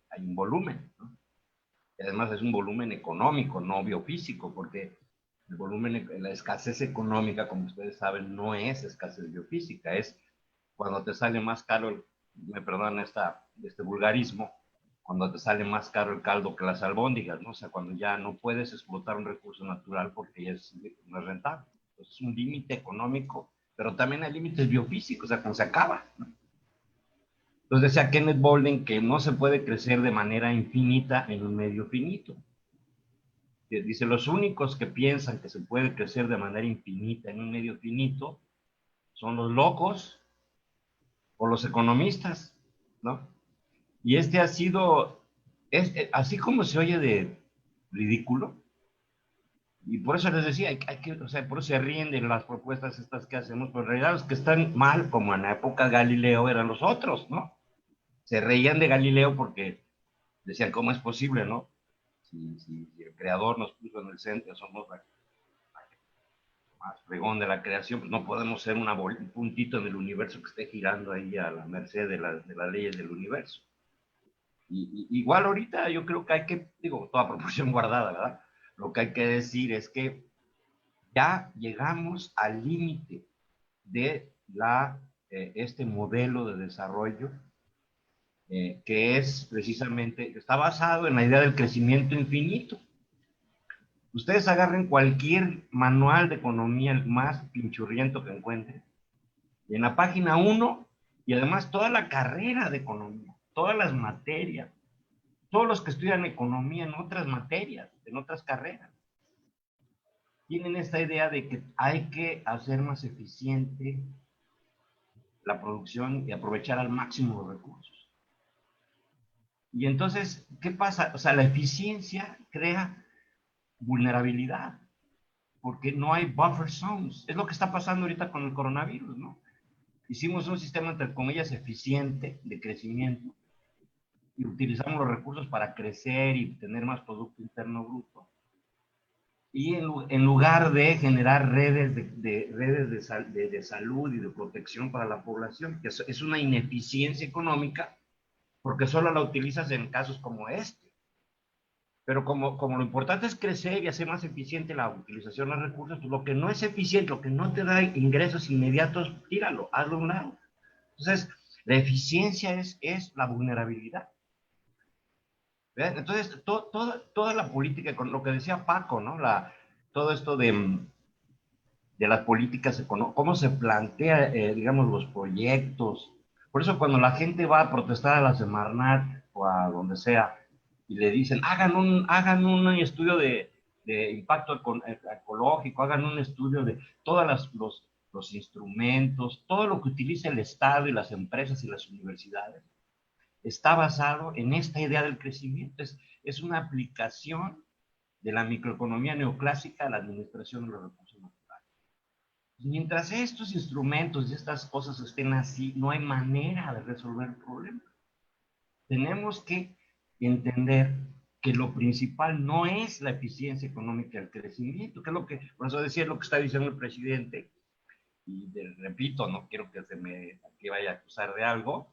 hay un volumen, ¿no? Y además es un volumen económico, no biofísico, porque el volumen, la escasez económica, como ustedes saben, no es escasez biofísica, es cuando te sale más caro, me perdonan este vulgarismo, cuando te sale más caro el caldo que las albóndigas, ¿no? O sea, cuando ya no puedes explotar un recurso natural porque ya no es rentable. Entonces, es un límite económico, pero también hay límites biofísicos, o sea, cuando se acaba, ¿no? Entonces decía Kenneth Boulding que no se puede crecer de manera infinita en un medio finito. Dice, los únicos que piensan que se puede crecer de manera infinita en un medio finito son los locos o los economistas, ¿no? Y ha sido, así como se oye de ridículo, y por eso les decía, o sea, por eso se ríen de las propuestas estas que hacemos, pero en realidad los que están mal, como en la época de Galileo, eran los otros, ¿no? Se reían de Galileo porque decían, ¿cómo es posible, no? Si el creador nos puso en el centro, somos la más fregón de la creación, pues no podemos ser un puntito en el universo que esté girando ahí a la merced de las leyes del universo. Igual ahorita yo creo que hay que, digo, toda proporción guardada, ¿verdad? Lo que hay que decir es que ya llegamos al límite de este modelo de desarrollo que es precisamente, está basado en la idea del crecimiento infinito. Ustedes agarren cualquier manual de economía, el más pinchurriento que encuentren, y en la página 1, y además toda la carrera de economía, todas las materias, todos los que estudian economía en otras materias, en otras carreras, tienen esta idea de que hay que hacer más eficiente la producción y aprovechar al máximo los recursos. Y entonces, ¿qué pasa? O sea, la eficiencia crea vulnerabilidad, porque no hay buffer zones. Es lo que está pasando ahorita con el coronavirus, ¿no? Hicimos un sistema, entre comillas, eficiente de crecimiento y utilizamos los recursos para crecer y tener más Producto Interno Bruto. Y en lugar de generar redes de salud y de protección para la población, que es una ineficiencia económica, porque solo la utilizas en casos como este. Pero como lo importante es crecer y hacer más eficiente la utilización de los recursos, pues lo que no es eficiente, lo que no te da ingresos inmediatos, tíralo, hazlo a un lado. Entonces, la eficiencia es la vulnerabilidad. ¿Ven? Entonces, toda la política, con lo que decía Paco, ¿no? Todo esto de las políticas económicas, cómo se plantea, digamos, los proyectos, Por eso cuando la gente va a protestar a la Semarnat o a donde sea y le dicen, hagan un estudio de impacto ecológico, hagan un estudio de todos los instrumentos, todo lo que utiliza el Estado y las empresas y las universidades, está basado en esta idea del crecimiento. Es una aplicación de la microeconomía neoclásica a la administración de los recursos naturales. Mientras estos instrumentos y estas cosas estén así, no hay manera de resolver el problema. Tenemos que entender que lo principal no es la eficiencia económica del crecimiento, que es lo que, por eso decía lo que está diciendo el presidente, y repito, no quiero que se me que vaya a acusar de algo.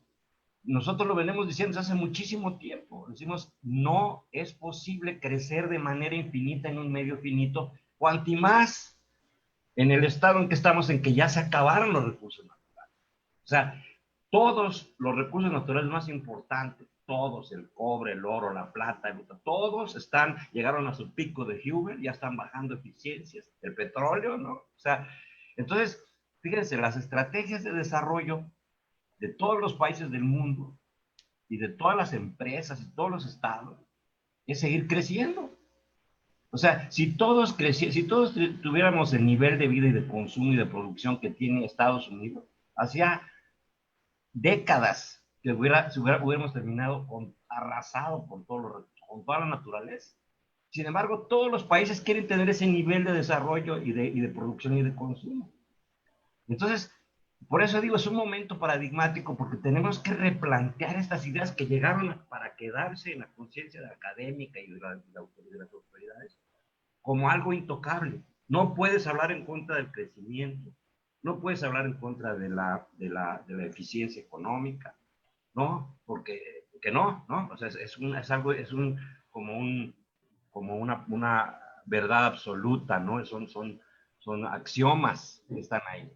Nosotros lo venimos diciendo desde hace muchísimo tiempo. Decimos, no es posible crecer de manera infinita en un medio finito, cuanti más en el estado en que estamos, en que ya se acabaron los recursos naturales. O sea, todos los recursos naturales más importantes, todos, el cobre, el oro, la plata, todos llegaron a su pico de Hoover, ya están bajando eficiencias, el petróleo, ¿no? O sea, entonces, fíjense, las estrategias de desarrollo de todos los países del mundo y de todas las empresas y todos los estados es seguir creciendo. O sea, si todos tuviéramos el nivel de vida y de consumo y de producción que tiene Estados Unidos, hacía décadas que hubiéramos terminado arrasado con con toda la naturaleza. Sin embargo, todos los países quieren tener ese nivel de desarrollo y de producción y de consumo. Entonces, por eso digo, es un momento paradigmático, porque tenemos que replantear estas ideas que llegaron para quedarse en la conciencia académica y de las autoridades como algo intocable. No puedes hablar en contra del crecimiento, no puedes hablar en contra de la eficiencia económica, ¿no? Porque no, ¿no? O sea, como una verdad absoluta, ¿no? Son axiomas que están ahí.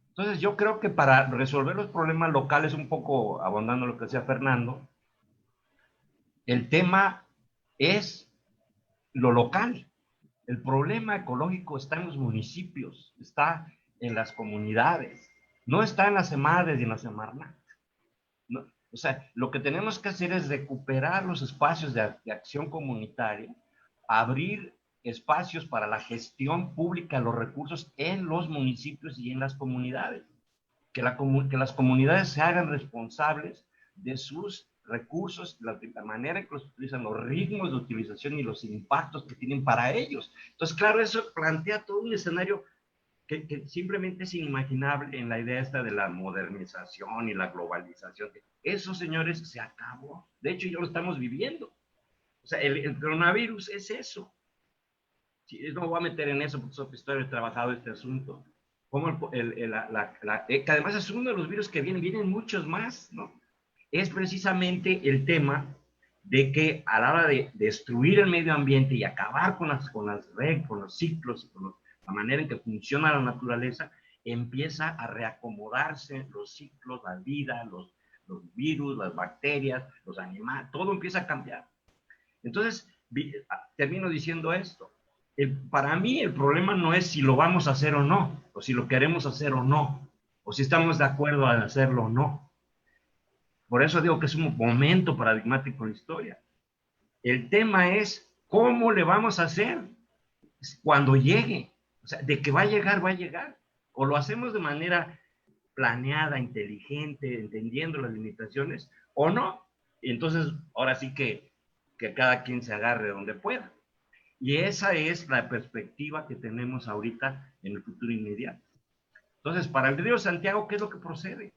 Entonces yo creo que para resolver los problemas locales, un poco abondando lo que decía Fernando, el tema es lo local. El problema ecológico está en los municipios, está en las comunidades, no está en las Semarnats y en las Semarnat. No, o sea, lo que tenemos que hacer es recuperar los espacios de acción comunitaria, abrir espacios para la gestión pública de los recursos en los municipios y en las comunidades. Que las comunidades se hagan responsables de sus recursos, la manera en que los utilizan, los ritmos de utilización y los impactos que tienen para ellos. Entonces, claro, eso plantea todo un escenario que simplemente es inimaginable en la idea esta de la modernización y la globalización. Eso, señores, se acabó. De hecho, ya lo estamos viviendo. O sea, el coronavirus es eso. Sí, no voy a meter en eso porque es otra historia, he trabajado este asunto. Como que además es uno de los virus que vienen muchos más, ¿no? Es precisamente el tema de que a la hora de destruir el medio ambiente y acabar con los ciclos, con la manera en que funciona la naturaleza, empieza a reacomodarse los ciclos, la vida, los virus, las bacterias, los animales, todo empieza a cambiar. Entonces, termino diciendo esto. Para mí el problema no es si lo vamos a hacer o no, o si lo queremos hacer o no, o si estamos de acuerdo en hacerlo o no. Por eso digo que es un momento paradigmático en la historia. El tema es cómo le vamos a hacer cuando llegue. O sea, de que va a llegar, va a llegar. O lo hacemos de manera planeada, inteligente, entendiendo las limitaciones, o no. Y entonces, ahora sí que cada quien se agarre donde pueda. Y esa es la perspectiva que tenemos ahorita en el futuro inmediato. Entonces, para el Río Santiago, ¿qué es lo que procede?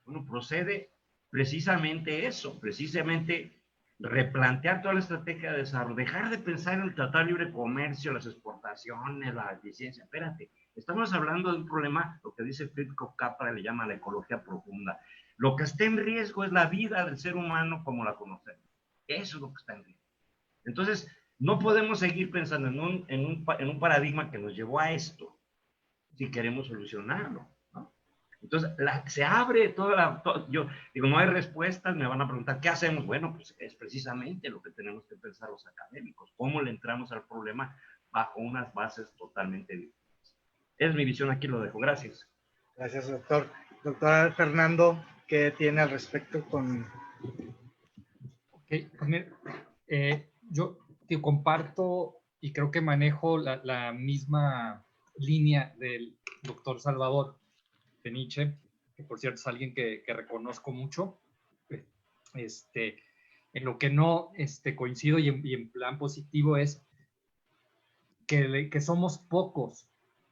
Bueno, procede precisamente eso, precisamente replantear toda la estrategia de desarrollo, dejar de pensar en el Tratado de Libre Comercio, las exportaciones, la eficiencia. Espérate, estamos hablando de un problema, lo que dice Fritjof Capra le llama la ecología profunda. Lo que está en riesgo es la vida del ser humano como la conocemos. Eso es lo que está en riesgo. Entonces, no podemos seguir pensando en un paradigma que nos llevó a esto si queremos solucionarlo, ¿no? Entonces, se abre yo digo, no hay respuestas, me van a preguntar, ¿qué hacemos? Bueno, pues es precisamente lo que tenemos que pensar los académicos, cómo le entramos al problema bajo unas bases totalmente diferentes. Es mi visión, aquí lo dejo, gracias.
Gracias, doctor. Doctor Fernando, qué tiene al respecto con...
Ok, pues mira, yo te comparto y creo que manejo la misma línea del doctor Salvador Peniche, que por cierto es alguien que reconozco mucho. En lo que no coincido y en plan positivo es que somos pocos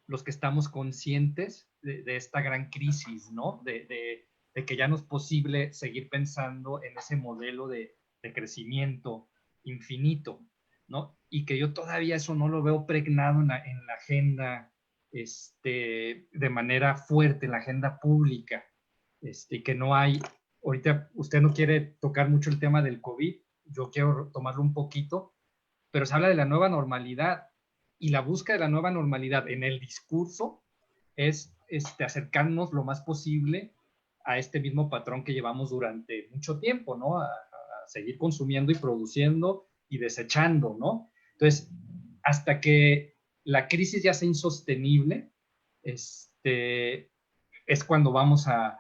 los que estamos conscientes de esta gran crisis, ¿no? De que ya no es posible seguir pensando en ese modelo de crecimiento infinito, ¿no? Y que yo todavía eso no lo veo pregnado en la agenda de manera fuerte, en la agenda pública, que no hay, ahorita usted no quiere tocar mucho el tema del COVID, yo quiero tomarlo un poquito, pero se habla de la nueva normalidad y la búsqueda de la nueva normalidad en el discurso es acercarnos lo más posible a este mismo patrón que llevamos durante mucho tiempo, ¿no? A seguir consumiendo y produciendo y desechando, ¿no? Entonces, hasta que la crisis ya sea insostenible, es cuando vamos a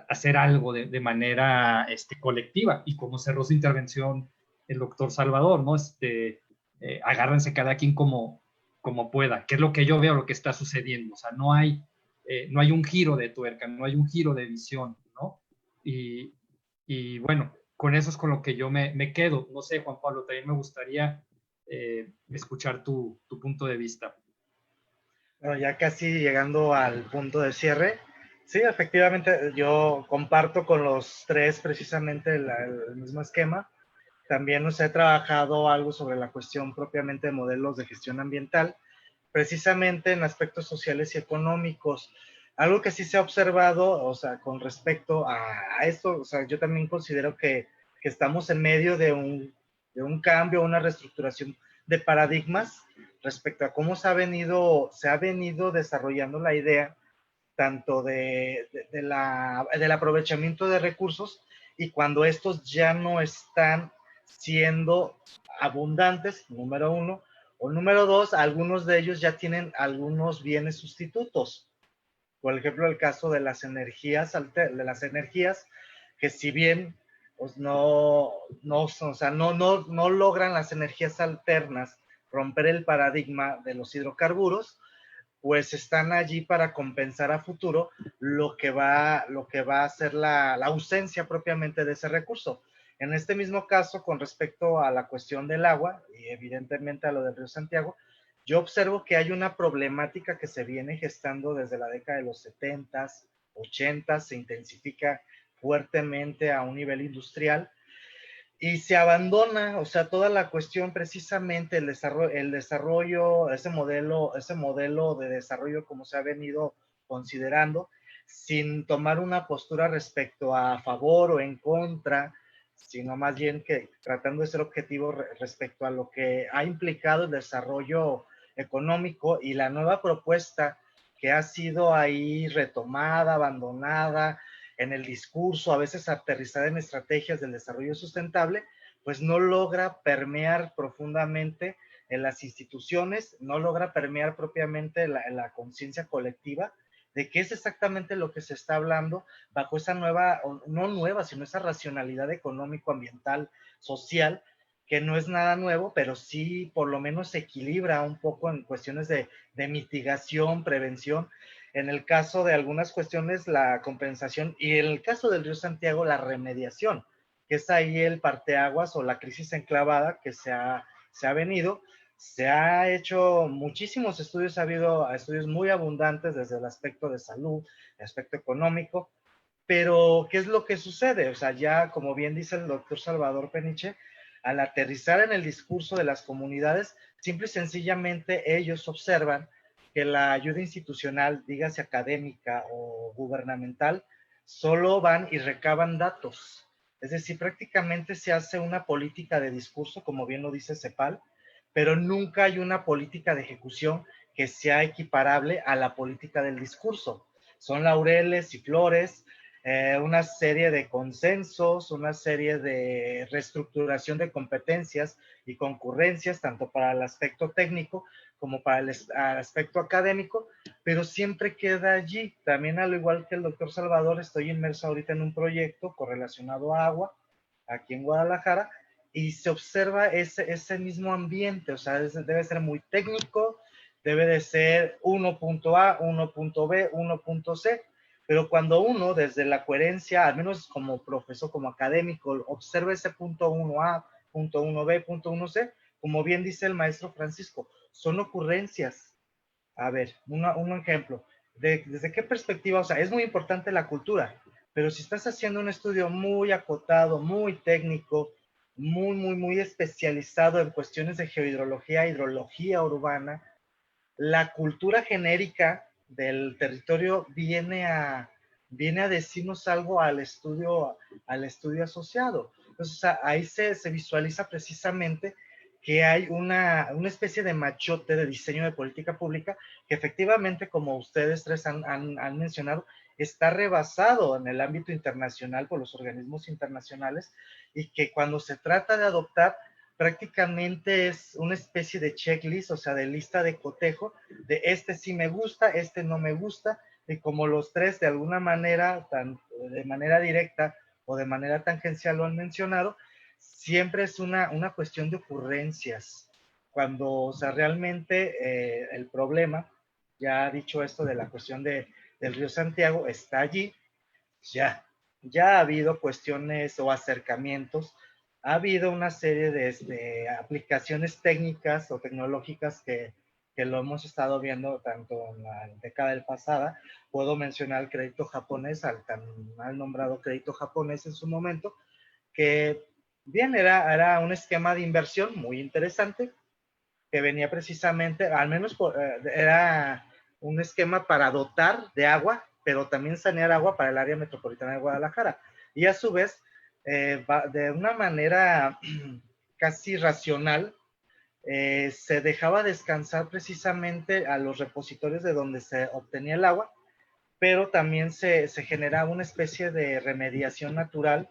hacer algo de manera colectiva. Y como cerró su intervención el doctor Salvador, ¿no? Agárrense cada quien como pueda, que es lo que yo veo, lo que está sucediendo. O sea, no hay un giro de tuerca, no hay un giro de visión, ¿no? Y bueno, con eso es con lo que yo me quedo. No sé, Juan Pablo, también me gustaría escuchar tu punto de vista.
Bueno, ya casi llegando al punto de cierre, sí, efectivamente, yo comparto con los tres precisamente el mismo esquema. También nos he trabajado algo sobre la cuestión propiamente de modelos de gestión ambiental, precisamente en aspectos sociales y económicos. Algo que sí se ha observado, o sea, con respecto a esto, o sea, yo también considero que estamos en medio de un cambio, una reestructuración de paradigmas respecto a cómo se ha venido desarrollando la idea tanto del aprovechamiento de recursos y cuando estos ya no están siendo abundantes, número uno, o número dos, algunos de ellos ya tienen algunos bienes sustitutos. Por ejemplo, el caso de las energías, que si bien pues no logran las energías alternas romper el paradigma de los hidrocarburos, pues están allí para compensar a futuro lo que va a ser la ausencia propiamente de ese recurso. En este mismo caso, con respecto a la cuestión del agua, y evidentemente a lo del río Santiago, yo observo que hay una problemática que se viene gestando desde la década de los 70s, 80s, se intensifica fuertemente a un nivel industrial, y se abandona, o sea, toda la cuestión precisamente el desarrollo, ese modelo de desarrollo como se ha venido considerando, sin tomar una postura respecto a favor o en contra, sino más bien que tratando de ser objetivo respecto a lo que ha implicado el desarrollo económico y la nueva propuesta que ha sido ahí retomada, abandonada, en el discurso, a veces aterrizada en estrategias del desarrollo sustentable, pues no logra permear profundamente en las instituciones, no logra permear propiamente la conciencia colectiva de qué es exactamente lo que se está hablando bajo esa nueva, no nueva, sino esa racionalidad económico, ambiental, social, que no es nada nuevo, pero sí por lo menos se equilibra un poco en cuestiones de mitigación, prevención. En el caso de algunas cuestiones, la compensación, y en el caso del río Santiago, la remediación, que es ahí el parteaguas o la crisis enclavada que se ha venido. Se ha hecho muchísimos estudios, ha habido estudios muy abundantes desde el aspecto de salud, el aspecto económico, pero ¿qué es lo que sucede? O sea, ya como bien dice el doctor Salvador Peniche, al aterrizar en el discurso de las comunidades, simple y sencillamente ellos observan que la ayuda institucional, dígase académica o gubernamental, solo van y recaban datos. Es decir, prácticamente se hace una política de discurso, como bien lo dice CEPAL, pero nunca hay una política de ejecución que sea equiparable a la política del discurso. Son laureles y flores, una serie de consensos, una serie de reestructuración de competencias y concurrencias, tanto para el aspecto técnico como para el aspecto académico, pero siempre queda allí. También, al igual que el doctor Salvador, estoy inmerso ahorita en un proyecto correlacionado a agua, aquí en Guadalajara, y se observa ese mismo ambiente, o sea, debe ser muy técnico, debe de ser 1.A, 1.B, 1.C, pero cuando uno, desde la coherencia, al menos como profesor, como académico, observa ese punto 1A, punto 1B, punto 1C, como bien dice el maestro Francisco, son ocurrencias. A ver, un ejemplo. ¿Desde qué perspectiva? O sea, es muy importante la cultura, pero si estás haciendo un estudio muy acotado, muy técnico, muy especializado en cuestiones de geohidrología, hidrología urbana, la cultura genérica del territorio viene a decirnos algo al estudio asociado. Entonces, o sea, ahí se visualiza precisamente que hay una especie de machote de diseño de política pública que efectivamente, como ustedes tres han mencionado, está rebasado en el ámbito internacional por los organismos internacionales, y que cuando se trata de adoptar, prácticamente es una especie de checklist, o sea, de lista de cotejo, de este sí me gusta, este no me gusta, y como los tres de alguna manera, de manera directa o de manera tangencial lo han mencionado, siempre es una cuestión de ocurrencias. Cuando, o sea, realmente el problema, ya dicho esto de la cuestión del río Santiago, está allí, ya ha habido cuestiones o acercamientos, ha habido una serie de aplicaciones técnicas o tecnológicas que lo hemos estado viendo tanto en la década del pasada. Puedo mencionar el crédito japonés, al tan mal nombrado crédito japonés en su momento, que bien era un esquema de inversión muy interesante, que venía precisamente, al menos era un esquema para dotar de agua, pero también sanear agua para el área metropolitana de Guadalajara. Y a su vez, de una manera casi racional, se dejaba descansar precisamente a los repositorios de donde se obtenía el agua, pero también se generaba una especie de remediación natural,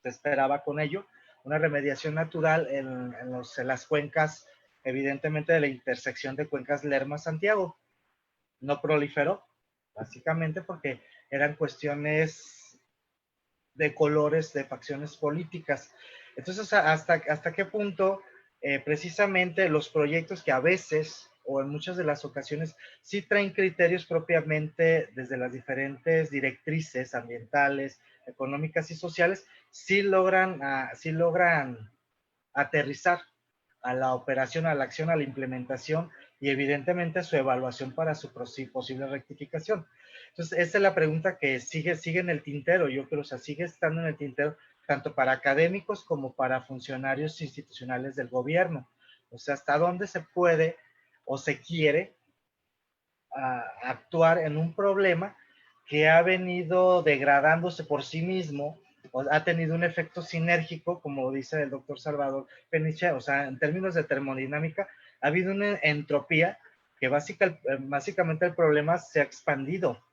se esperaba con ello, una remediación natural en las cuencas, evidentemente de la intersección de cuencas Lerma-Santiago. No proliferó, básicamente porque eran cuestiones de colores, de facciones políticas. Entonces, ¿hasta qué punto precisamente los proyectos que a veces o en muchas de las ocasiones sí traen criterios propiamente desde las diferentes directrices ambientales, económicas y sociales, sí logran aterrizar a la operación, a la acción, a la implementación y evidentemente su evaluación para su posible rectificación? Entonces, esa es la pregunta que sigue en el tintero, yo creo, o sea, sigue estando en el tintero tanto para académicos como para funcionarios institucionales del gobierno. O sea, hasta dónde se puede o se quiere actuar en un problema que ha venido degradándose por sí mismo, o ha tenido un efecto sinérgico, como dice el doctor Salvador Peniche, o sea, en términos de termodinámica, ha habido una entropía que básicamente el problema se ha expandido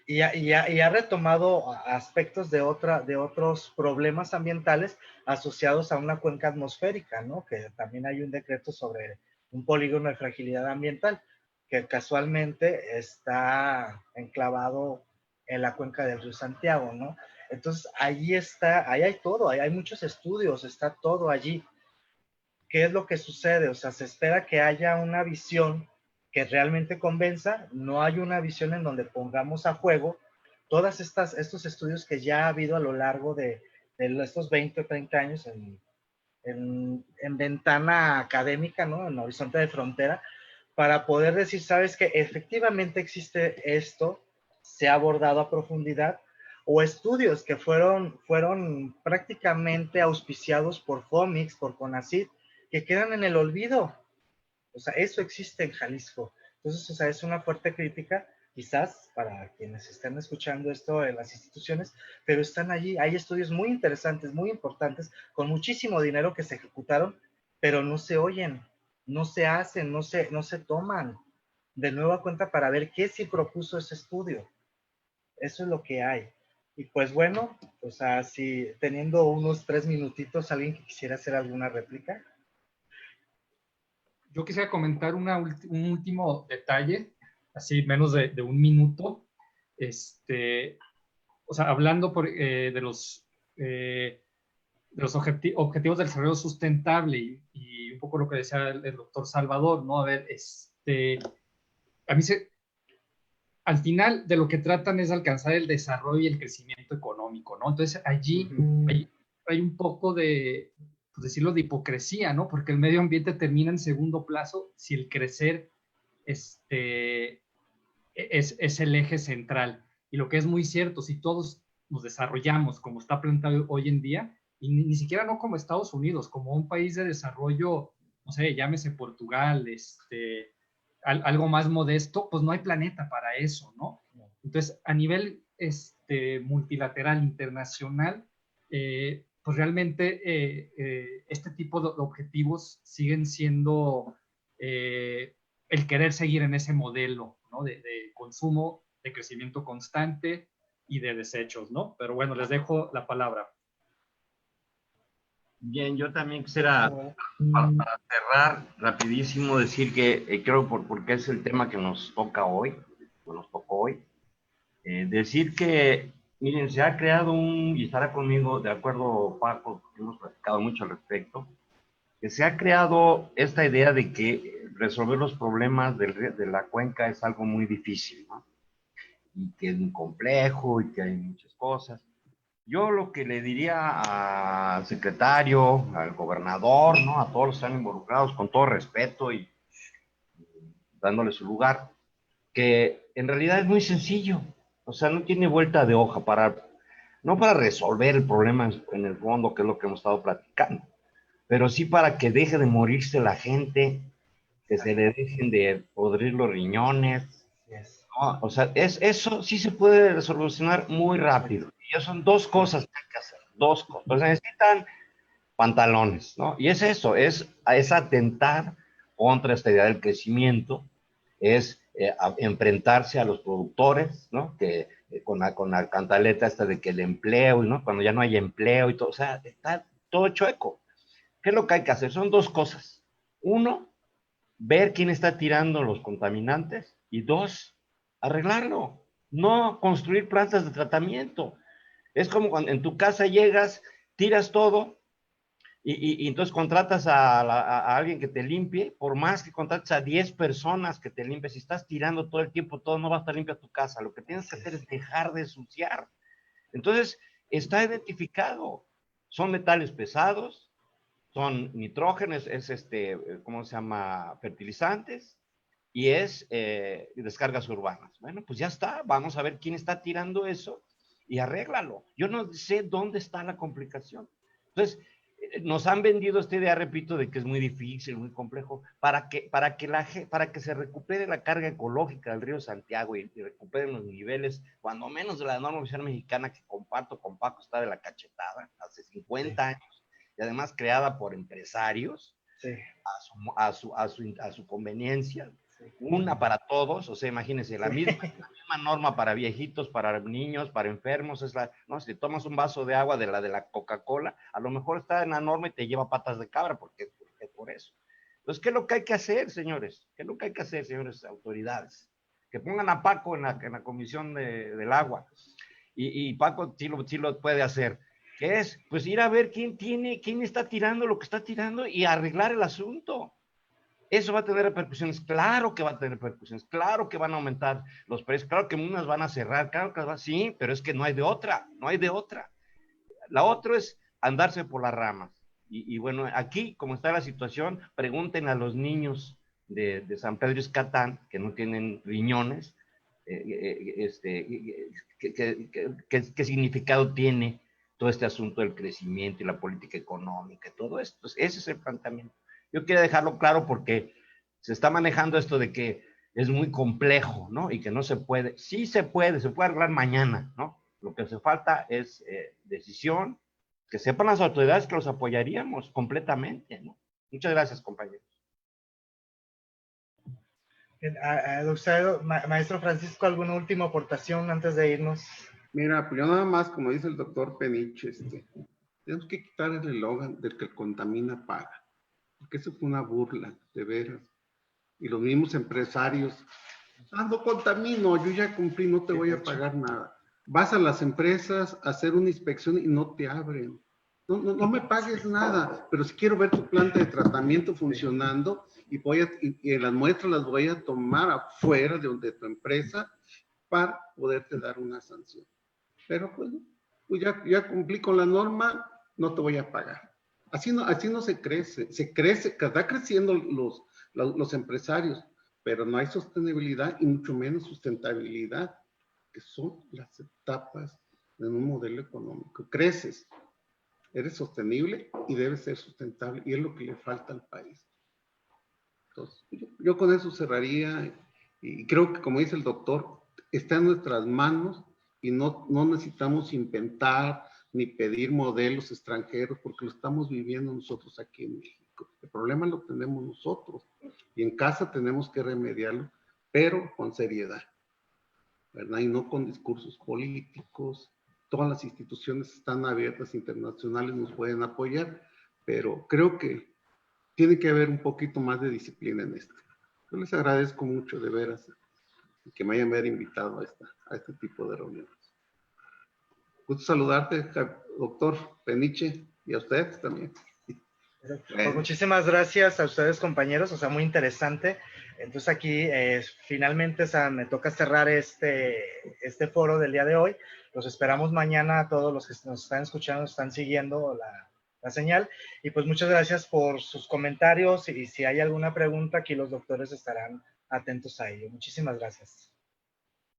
y ha retomado aspectos de otros problemas ambientales asociados a una cuenca atmosférica, ¿no? Que también hay un decreto sobre un polígono de fragilidad ambiental que casualmente está enclavado en la cuenca del río Santiago, ¿no? Entonces, ahí hay todo, hay muchos estudios, está todo allí. ¿Qué es lo que sucede? O sea, se espera que haya una visión que realmente convenza, no hay una visión en donde pongamos a juego todas estos estudios que ya ha habido a lo largo de estos 20 o 30 años en ventana académica, ¿no? En horizonte de frontera, para poder decir, sabes que efectivamente existe esto, se ha abordado a profundidad, o estudios que fueron prácticamente auspiciados por FOMIX, por CONACYT, que quedan en el olvido. O sea, eso existe en Jalisco. Entonces, o sea, es una fuerte crítica, quizás para quienes estén escuchando esto en las instituciones, pero están allí. Hay estudios muy interesantes, muy importantes, con muchísimo dinero que se ejecutaron, pero no se oyen, no se hacen, no se toman de nueva cuenta para ver qué sí propuso ese estudio. Eso es lo que hay. Y pues bueno, o sea, si teniendo unos 3 minutitos, ¿alguien que quisiera hacer alguna réplica?
Yo quisiera comentar un último detalle, así menos de un minuto. O sea, hablando de los objetivos del desarrollo sustentable y un poco lo que decía el doctor Salvador, ¿no? A ver, a mí al final de lo que tratan es de alcanzar el desarrollo y el crecimiento económico, ¿no? Entonces allí hay un poco de, pues decirlo, de hipocresía, ¿no? Porque el medio ambiente termina en segundo plazo si el crecer es el eje central. Y lo que es muy cierto, si todos nos desarrollamos como está planteado hoy en día, y ni siquiera no como Estados Unidos, como un país de desarrollo, no sé, llámese Portugal, algo más modesto, pues no hay planeta para eso, ¿no? Entonces, a nivel multilateral, internacional, pues realmente este tipo de objetivos siguen siendo el querer seguir en ese modelo, ¿no? De consumo, de crecimiento constante y de desechos, ¿no? Pero bueno, les dejo la palabra.
Bien, yo también quisiera, para cerrar rapidísimo, decir que creo porque es el tema que nos toca hoy, o nos tocó hoy, decir que, miren, se ha creado y estará conmigo, de acuerdo Paco, que hemos platicado mucho al respecto, que se ha creado esta idea de que resolver los problemas de la cuenca es algo muy difícil, ¿no? Y que es muy complejo y que hay muchas cosas. Yo lo que le diría al secretario, al gobernador, ¿no? A todos los que están involucrados, con todo respeto y dándole su lugar, que en realidad es muy sencillo. O sea, no tiene vuelta de hoja no para resolver el problema en el fondo, que es lo que hemos estado platicando, pero sí para que deje de morirse la gente, que se le dejen de podrir los riñones, ¿no? O sea, eso sí se puede solucionar muy rápido. Y eso son dos cosas que hay que hacer, dos cosas. O sea, necesitan pantalones, ¿no? Y es eso, es atentar contra esta idea del crecimiento, es enfrentarse a los productores, ¿no? Que con la cantaleta esta de que el empleo, ¿no? Cuando ya no hay empleo y todo, o sea, está todo chueco. ¿Qué es lo que hay que hacer? Son dos cosas. Uno, ver quién está tirando los contaminantes y dos, arreglarlo. No construir plantas de tratamiento. Es como cuando en tu casa llegas, tiras todo y entonces contratas a alguien que te limpie, por más que contrates a 10 personas que te limpien, si estás tirando todo el tiempo, todo no va a estar limpia tu casa. Lo que tienes que hacer es dejar de ensuciar. Entonces, está identificado. Son metales pesados, son nitrógenos, ¿cómo se llama? Fertilizantes, y es descargas urbanas. Bueno, pues ya está, vamos a ver quién está tirando eso y arréglalo. Yo no sé dónde está la complicación. Entonces, nos han vendido esta idea, repito, de que es muy difícil, muy complejo, para que se recupere la carga ecológica del río Santiago y recuperen los niveles, cuando menos de la norma oficial mexicana, que comparto con Paco, está de la cachetada, hace 50 años, y además creada por empresarios, sí, a su conveniencia, una para todos. O sea, imagínense, la misma norma para viejitos, para niños, para enfermos, no, si tomas un vaso de agua de la Coca-Cola, a lo mejor está en la norma y te lleva patas de cabra, porque es por eso. Entonces, ¿qué es lo que hay que hacer, señores? ¿Qué es lo que hay que hacer, señores autoridades? Que pongan a Paco en la comisión del agua, y Paco sí lo puede hacer, que es, pues, ir a ver quién está tirando lo que está tirando y arreglar el asunto. Eso va a tener repercusiones, claro que va a tener repercusiones, claro que van a aumentar los precios, claro que unas van a cerrar, claro que sí, pero es que no hay de otra, no hay de otra. La otra es andarse por las ramas. Y bueno, aquí, como está la situación, pregunten a los niños de San Pedro Escatán, que no tienen riñones, qué significado tiene todo este asunto del crecimiento y la política económica y todo esto. Entonces, ese es el planteamiento. Yo quiero dejarlo claro porque se está manejando esto de que es muy complejo, ¿no? Y que no se puede. Sí se puede arreglar mañana, ¿no? Lo que hace falta es decisión, que sepan las autoridades que los apoyaríamos completamente, ¿no? Muchas gracias, compañeros.
Maestro Francisco, ¿alguna última aportación antes de irnos?
Mira, pues yo nada más, como dice el doctor Peniche, tenemos que quitar el eslogan del que contamina paga, porque eso fue una burla, de veras. Y los mismos empresarios, no contamino, yo ya cumplí, no te voy a pagar nada. Vas a las empresas a hacer una inspección y no te abren. No me pagues nada, pero si quiero ver tu planta de tratamiento funcionando y las muestras las voy a tomar afuera de tu empresa para poderte dar una sanción. Pero pues ya cumplí con la norma, no te voy a pagar. Así no se crece, está creciendo los empresarios, pero no hay sostenibilidad y mucho menos sustentabilidad, que son las etapas de un modelo económico. Creces, eres sostenible y debes ser sustentable, y es lo que le falta al país. Entonces, yo con eso cerraría, y creo que, como dice el doctor, está en nuestras manos y no necesitamos inventar ni pedir modelos extranjeros, porque lo estamos viviendo nosotros aquí en México. El problema lo tenemos nosotros y en casa tenemos que remediarlo, pero con seriedad, ¿verdad? Y no con discursos políticos. Todas las instituciones están abiertas, internacionales nos pueden apoyar, pero creo que tiene que haber un poquito más de disciplina en esto. Yo les agradezco mucho, de veras, que me hayan invitado a este tipo de reuniones. Gusto saludarte, doctor Peniche, y a ustedes también.
Pues muchísimas gracias a ustedes, compañeros, o sea, muy interesante. Entonces aquí finalmente me toca cerrar este foro del día de hoy. Los esperamos mañana a todos los que nos están escuchando, están siguiendo la señal. Y pues muchas gracias por sus comentarios y si hay alguna pregunta, aquí los doctores estarán atentos a ello. Muchísimas gracias.